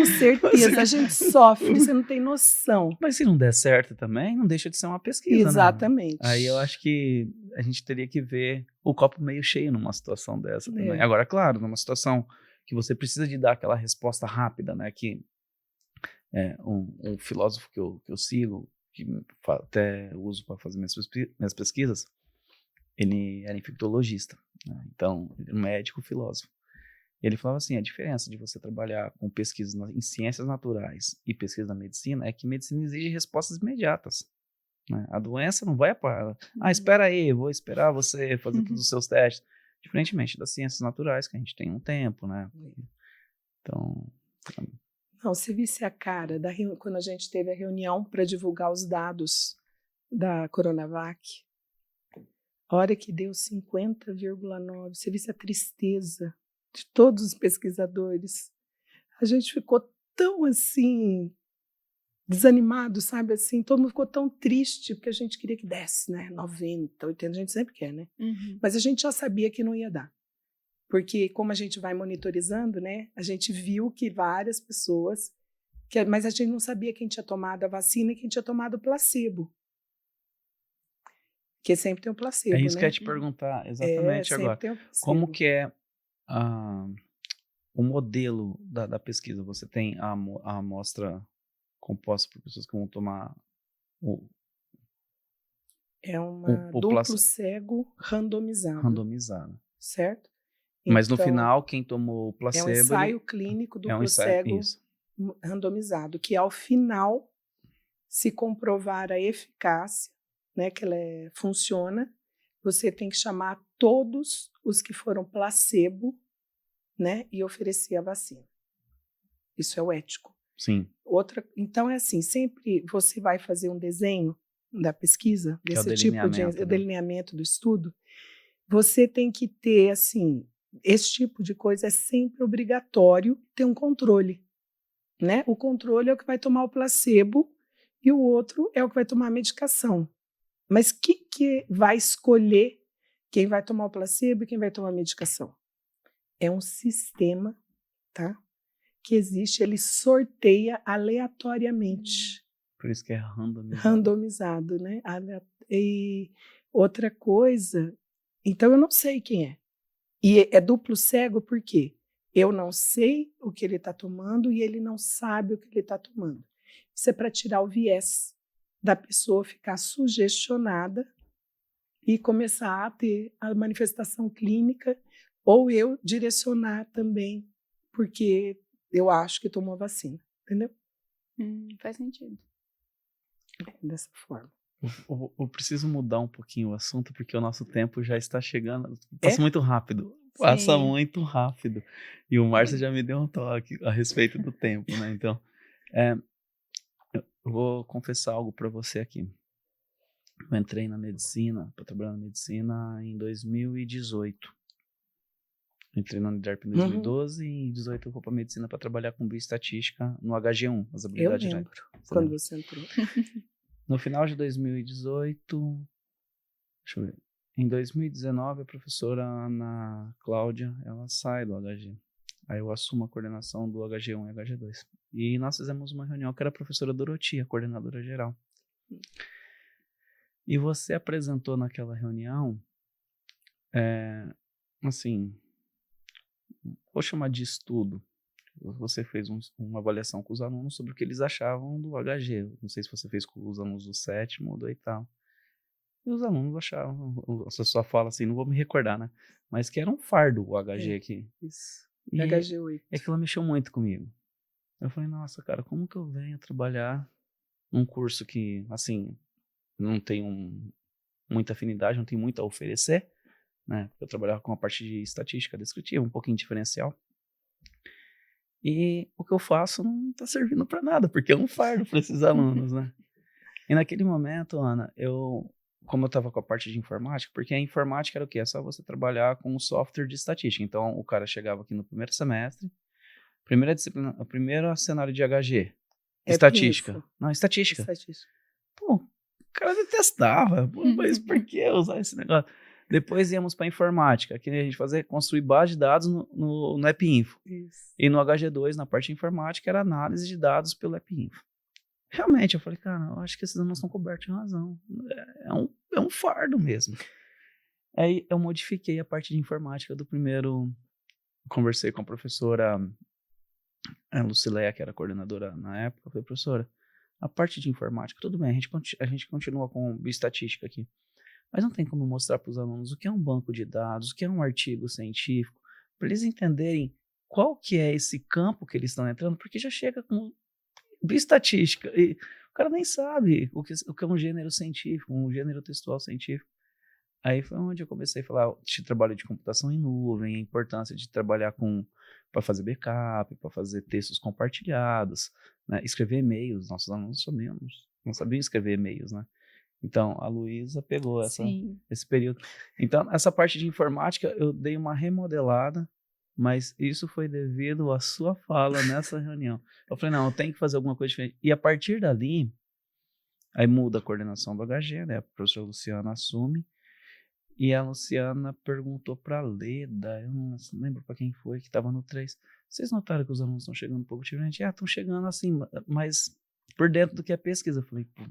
certeza, a gente sofre, você não tem noção. Mas se não der certo também, não deixa de ser uma pesquisa, exatamente, né? Aí eu acho que a gente teria que ver o copo meio cheio numa situação dessa também. Agora, claro, numa situação que você precisa de dar aquela resposta rápida, né? Que um filósofo que eu sigo, que até uso para fazer minhas pesquisas, ele era infectologista, né? Então, ele era um médico filósofo. Ele falava assim, a diferença de você trabalhar com pesquisas em ciências naturais e pesquisa na medicina é que medicina exige respostas imediatas, né? A doença não vai parar. Espera aí, vou esperar você fazer todos os seus testes. Diferentemente das ciências naturais, que a gente tem um tempo, né? Então... Não, você visse a cara quando a gente teve a reunião para divulgar os dados da Coronavac. A hora que deu 50,9, você visse a tristeza de todos os pesquisadores. A gente ficou tão assim, desanimado, sabe? Assim, todo mundo ficou tão triste, porque a gente queria que desse, né? 90, 80, a gente sempre quer, né? Mas a gente já sabia que não ia dar. Porque como a gente vai monitorizando, né? A gente viu que várias pessoas, mas a gente não sabia quem tinha tomado a vacina e quem tinha tomado o placebo. Porque sempre tem um placebo, né? É isso que eu ia te perguntar, exatamente agora. Tem um placebo. Como que é o modelo da pesquisa? Você tem a amostra composta por pessoas que vão tomar É uma duplo cego randomizado. Randomizado. Certo? Mas no final, quem tomou o placebo... É um ensaio clínico duplo cego randomizado, que ao final, se comprovar a eficácia, né, que ela funciona, você tem que chamar todos os que foram placebo, né, e oferecer a vacina. Isso é o ético. Sim. Então, é assim, sempre você vai fazer um desenho da pesquisa, desse tipo de delineamento do estudo, você tem que ter, assim, esse tipo de coisa é sempre obrigatório ter um controle, né? O controle é o que vai tomar o placebo e o outro é o que vai tomar a medicação. Mas que vai escolher quem vai tomar o placebo e quem vai tomar a medicação? É um sistema, tá? Que existe, ele sorteia aleatoriamente. Por isso que é randomizado. Randomizado, né? E outra coisa, então eu não sei quem é. E é duplo cego por quê? Eu não sei o que ele está tomando e ele não sabe o que ele está tomando. Isso é para tirar o viés da pessoa ficar sugestionada e começar a ter a manifestação clínica, ou eu direcionar também, porque eu acho que tomou a vacina, entendeu? Faz sentido. Dessa forma. Eu preciso mudar um pouquinho o assunto, porque o nosso tempo já está chegando. Passa muito rápido. Passa muito rápido. E o Márcio já me deu um toque a respeito do tempo, né? Então, eu vou confessar algo para você aqui. Eu entrei na medicina, para trabalhar na medicina em 2018. Entrei na Uniderp em 2012 e em 2018 eu vou para medicina para trabalhar com bioestatística no HG1, as habilidades genéticas. Eu lembro quando você entrou. No final de 2018, deixa eu ver. Em 2019, a professora Ana Cláudia, ela sai do HG. Aí eu assumo a coordenação do HG1 e HG2. E nós fizemos uma reunião que era a professora Doroti, a coordenadora geral. E você apresentou naquela reunião, assim, vou chamar de estudo. Você fez uma avaliação com os alunos sobre o que eles achavam do HG. Não sei se você fez com os alunos do 7º ou do 8º. E os alunos achavam, você só fala assim, não vou me recordar, né? Mas que era um fardo o HG aqui. Isso. E HG8. aquilo mexeu muito comigo. Eu falei, nossa, cara, como que eu venho trabalhar num curso que, assim, não tenho muita afinidade, não tenho muito a oferecer, né? Eu trabalhava com a parte de estatística descritiva, um pouquinho diferencial. E o que eu faço não tá servindo para nada, porque é um fardo para esses alunos, né? E naquele momento, Ana, como eu estava com a parte de informática, porque a informática era o quê? É só você trabalhar com o software de estatística. Então, o cara chegava aqui no primeiro semestre, primeira disciplina, o primeiro cenário de HG, estatística. PINFO. Não, estatística. Estatística. Pô, o cara detestava. Pô, mas por que usar esse negócio? Depois íamos para informática, que a gente fazia construir base de dados no EPINFO. Isso. E no HG2, na parte de informática, era análise de dados pelo EPINFO. Realmente, eu falei, cara, eu acho que esses alunos estão cobertos de razão. É um fardo mesmo. Aí eu modifiquei a parte de informática do primeiro. Conversei com a professora Lucileia, que era coordenadora na época. Eu falei, professora, a parte de informática, tudo bem, a gente continua com bioestatística aqui. Mas não tem como mostrar para os alunos o que é um banco de dados, o que é um artigo científico, para eles entenderem qual que é esse campo que eles estão entrando, porque já chega com bioestatística, e o cara nem sabe o que é um gênero científico, um gênero textual científico. Aí foi onde eu comecei a falar de trabalho de computação em nuvem, a importância de trabalhar para fazer backup, para fazer textos compartilhados, né? Escrever e-mails. Nossos alunos não sabiam escrever e-mails, né? Então, a Luísa pegou esse período. Então, essa parte de informática, eu dei uma remodelada, mas isso foi devido à sua fala nessa reunião. Eu falei, não, eu tenho que fazer alguma coisa diferente. E a partir dali, aí muda a coordenação do HG, né? A professora Luciana assume. E a Luciana perguntou para a Leda, eu não lembro para quem foi, que estava no 3. Vocês notaram que os alunos estão chegando um pouco diferente? Estão chegando assim, mas por dentro do que é pesquisa. Eu falei, pô,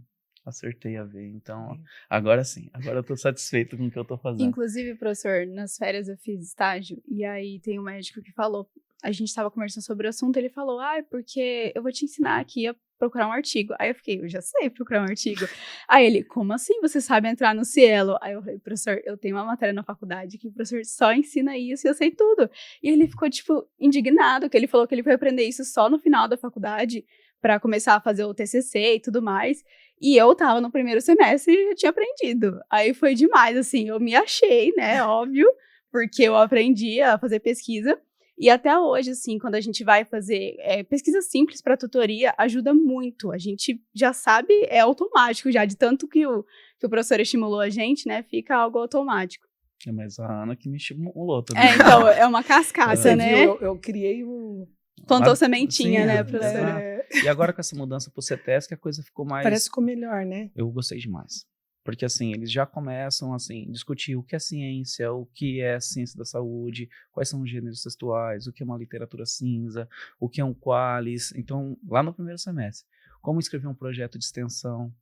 acertei a ver. Então, agora sim, agora eu estou satisfeito com o que eu estou fazendo. Inclusive, professor, nas férias eu fiz estágio, e aí tem um médico que falou, a gente estava conversando sobre o assunto, ele falou, porque eu vou te ensinar aqui a procurar um artigo. Aí eu fiquei, eu já sei procurar um artigo. Aí ele, como assim você sabe entrar no Cielo? Aí eu falei, professor, eu tenho uma matéria na faculdade que o professor só ensina isso e eu sei tudo. E ele ficou, tipo, indignado, que ele falou que ele foi aprender isso só no final da faculdade, para começar a fazer o TCC e tudo mais. E eu tava no primeiro semestre e eu tinha aprendido. Aí foi demais, assim, eu me achei, né, óbvio, porque eu aprendi a fazer pesquisa. E até hoje, assim, quando a gente vai fazer pesquisa simples para tutoria, ajuda muito. A gente já sabe, é automático já, de tanto que o professor estimulou a gente, né, fica algo automático. Mas a Ana que me estimulou também. Então, é uma cascata, né? Viu, eu criei um... Plantou sementinha, sim, né, professora? E agora com essa mudança pro CETESC, a coisa ficou mais... Parece que ficou melhor, né? Eu gostei demais. Porque, assim, eles já começam, assim, discutir o que é ciência, o que é ciência da saúde, quais são os gêneros textuais, o que é uma literatura cinza, o que é um qualis. Então, lá no primeiro semestre, como escrever um projeto de extensão,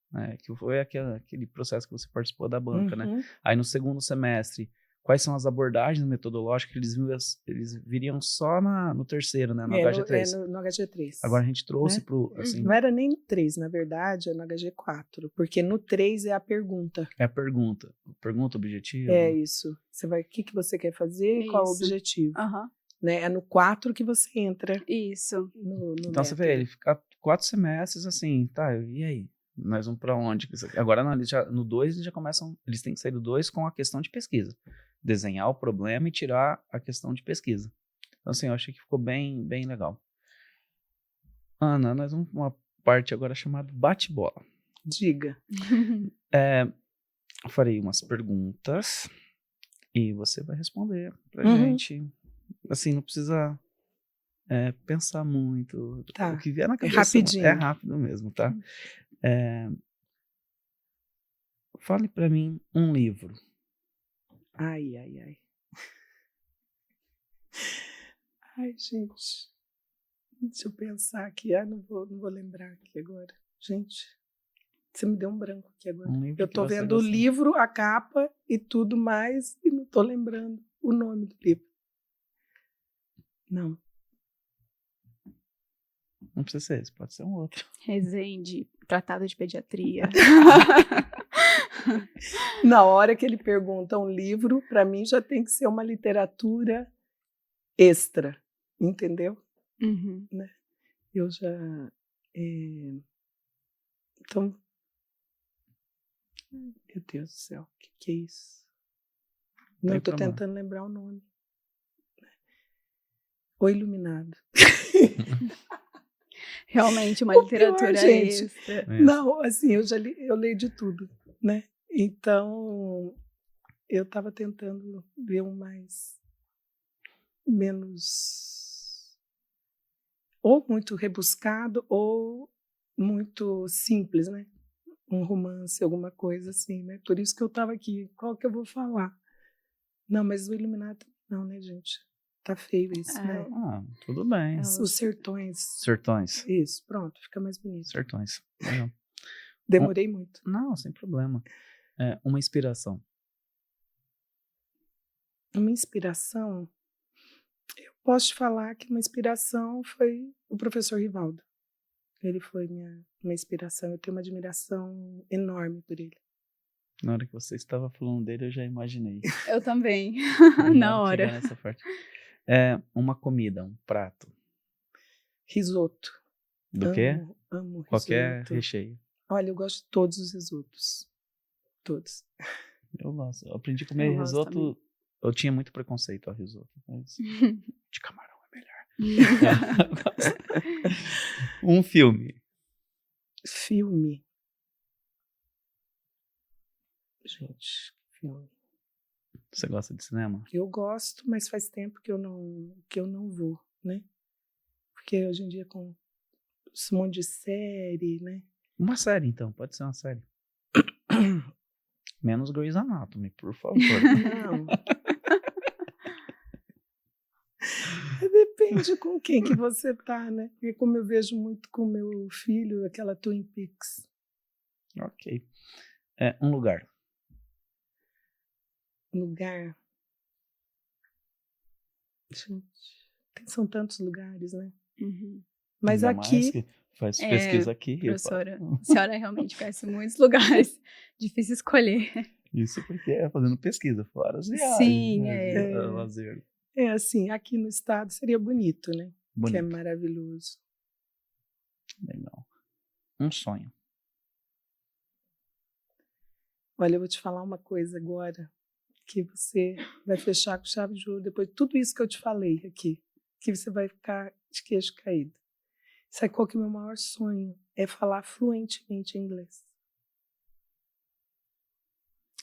né, que foi aquele processo que você participou da banca, né? Aí, no segundo semestre, quais são as abordagens metodológicas que eles viriam só no terceiro, né? No HG3. No HG3. Agora a gente trouxe, né, pro... Assim, não era nem no 3, na verdade, é no HG4. Porque no 3 é a pergunta. É a pergunta. Pergunta, objetivo. É isso. Você vai, o que você quer fazer e qual o objetivo. Né? É no 4 que você entra. Isso. No então método. Você vê, ele fica 4 semestres assim, tá, e aí? Nós vamos pra onde? Agora não, no 2 eles já começam, eles têm que sair do 2 com a questão de pesquisa. Desenhar o problema e tirar a questão de pesquisa. Então, assim, eu achei que ficou bem, bem legal. Ana, nós vamos para uma parte agora chamada bate-bola. Diga. Eu farei umas perguntas e você vai responder pra gente. Assim, não precisa pensar muito. Tá. O que vier na cabeça rapidinho. é rápido mesmo, tá? Fale pra mim um livro. Ai. Ai, gente. Deixa eu pensar aqui. Não vou lembrar aqui agora. Gente, você me deu um branco aqui agora. Um livro Eu que tô você vendo o gosta. livro, a capa e tudo mais, e não tô lembrando o nome do livro. Não. Não precisa ser esse, pode ser um outro. Resende, Tratado de Pediatria. Na hora que ele pergunta um livro, para mim já tem que ser uma literatura extra, entendeu? Uhum. Eu já... Então... Meu Deus do céu, o que é isso? Não, Tem estou problema. tentando lembrar o nome. O Iluminado. Realmente, uma O pior, literatura gente, extra. Isso. Não, assim, eu leio de tudo, né? Então, eu estava tentando ver um menos, ou muito rebuscado, ou muito simples, né? Um romance, alguma coisa assim, né? Por isso que eu estava aqui. Qual que eu vou falar? Não, mas o Iluminado, não, né, gente? Tá feio isso, né? Ah, tudo bem. Os Sertões. Sertões. Isso, pronto, fica mais bonito. Sertões. Legal. Demorei muito. Não, sem problema. Uma inspiração. Uma inspiração, eu posso te falar que uma inspiração foi o professor Rivaldo. Ele foi minha inspiração, eu tenho uma admiração enorme por ele. Na hora que você estava falando dele, eu já imaginei. Eu também, Na na hora que hora. chegar nessa parte. Uma comida, um prato. Risoto. Do quê? Amo Qualquer risoto. recheio. Olha, eu gosto de todos os risotos. Todos. Eu gosto. Eu aprendi a comer Eu gosto risoto. também. Eu tinha muito preconceito ao risoto. Mas de camarão é melhor. Um filme. Filme. Gente, filme. Você gosta de cinema? Eu gosto, mas faz tempo que eu não vou, né? Porque hoje em dia com esse monte de série, né? Uma série, então. Pode ser uma série. Menos Grey's Anatomy, por favor. Não. Depende com quem que você tá, né? Porque como eu vejo muito com meu filho, aquela Twin Peaks. Ok. Um lugar. Lugar. Gente, são tantos lugares, né? Uhum. Mas Ainda mais aqui... que faz pesquisa aqui. Professora, a senhora realmente conhece muitos lugares. Difícil escolher. Isso porque é fazendo pesquisa, fora as viagens. Sim, né, lazer. assim, aqui no estado seria bonito, né? Bonito. Que é maravilhoso. Legal. Um sonho. Olha, eu vou te falar uma coisa agora, que você vai fechar com chave de ouro depois de tudo isso que eu te falei aqui, que você vai ficar de queixo caído. Sabe qual que é o meu maior sonho? É falar fluentemente inglês.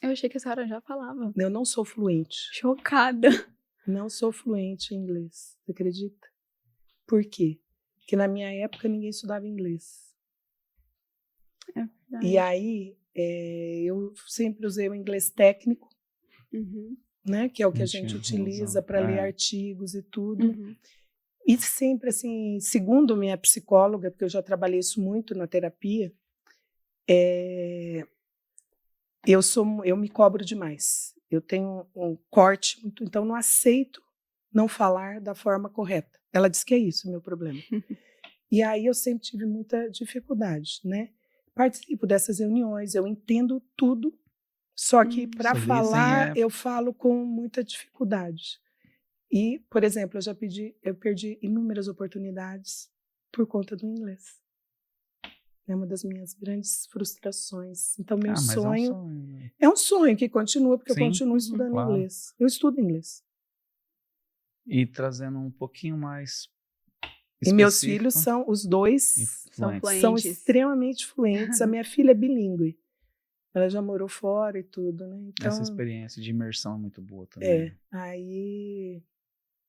Eu achei que a senhora já falava. Eu não sou fluente. Chocada. Não sou fluente em inglês. Você acredita? Por quê? Porque na minha época ninguém estudava inglês. É verdade. E aí, eu sempre usei o inglês técnico, Uhum. né? Que é o que a Não gente tinha utiliza razão. para ler artigos e tudo. Uhum. E sempre, assim, segundo minha psicóloga, porque eu já trabalhei isso muito na terapia, eu me cobro demais. Eu tenho um corte, então não aceito não falar da forma correta. Ela diz que é isso o meu problema. E aí eu sempre tive muita dificuldade, né? Participo dessas reuniões, eu entendo tudo, só que para Você lê falar sem eu falo com muita dificuldade. E, por exemplo, eu perdi inúmeras oportunidades por conta do inglês. É uma das minhas grandes frustrações. Então, meu mas sonho... é um sonho. Né? É um sonho que continua, porque Sim, eu continuo estudando claro. inglês. Eu estudo inglês. E trazendo um pouquinho mais E meus específico, filhos são, os dois, São influentes. são fluentes. extremamente fluentes. A minha filha é bilíngue. Ela já morou fora e tudo, né? Então, Essa experiência de imersão é muito boa também. aí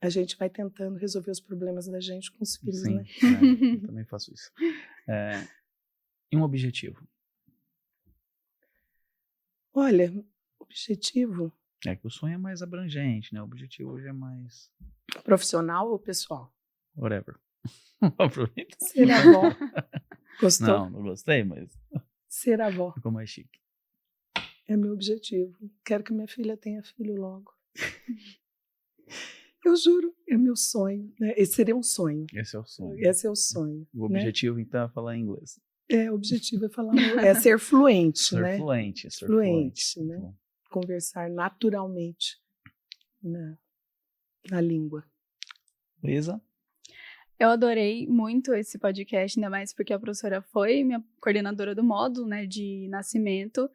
a gente vai tentando resolver os problemas da gente com os filhos, Sim, né? eu também faço isso. E um objetivo? Olha, objetivo É que o sonho é mais abrangente, né? O objetivo hoje é mais profissional ou pessoal? whatever. Aproveita. Ser avó. Gostou? Não gostei, mas Ser avó ficou mais chique. é meu objetivo. Quero que minha filha tenha filho logo. Eu juro, é meu sonho. Né? Esse seria um sonho. Esse é o sonho. Esse é o sonho. O né? objetivo, então, é falar inglês. O objetivo é falar, é ser fluente, Ser né? fluente. Fluente, né? Bom. Conversar naturalmente na língua. Luísa? Eu adorei muito esse podcast, ainda mais porque a professora foi minha coordenadora do módulo, né, de nascimento.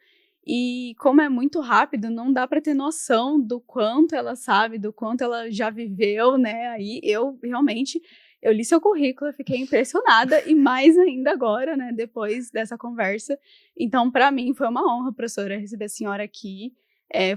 E como é muito rápido, não dá para ter noção do quanto ela sabe, do quanto ela já viveu, né? Aí eu li seu currículo, fiquei impressionada e mais ainda agora, né, depois dessa conversa. Então, para mim foi uma honra, professora, receber a senhora aqui.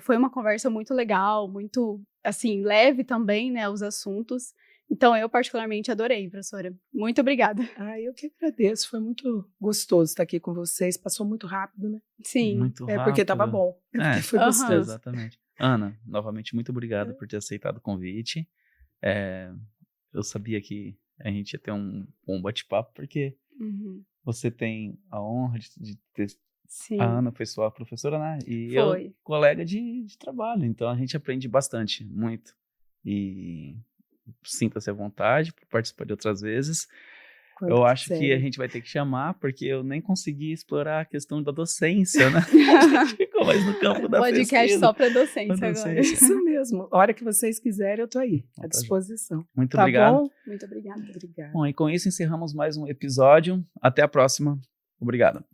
Foi uma conversa muito legal, muito, assim, leve também, né, os assuntos. Então, eu particularmente adorei, professora. Muito obrigada. Eu que agradeço, foi muito gostoso estar aqui com vocês, passou muito rápido, né? Sim. Muito rápido. Porque estava bom, porque foi gostoso. Exatamente. Ana, novamente, muito obrigado por ter aceitado o convite. Eu sabia que a gente ia ter um bom bate-papo, porque você tem a honra de ter... Sim. A Ana foi sua professora, né? E Foi. eu, colega de trabalho. Então, a gente aprende bastante, muito. E... sinta-se à vontade para participar de outras vezes. Eu acho que a gente vai ter que chamar, porque eu nem consegui explorar a questão da docência, né? A gente ficou mais no campo da pesquisa. Podcast só para docência agora. Isso mesmo. A hora que vocês quiserem, eu estou aí, à disposição. Muito obrigado. Bom? Muito obrigada. Obrigada. Bom, e com isso encerramos mais um episódio. Até a próxima. Obrigado.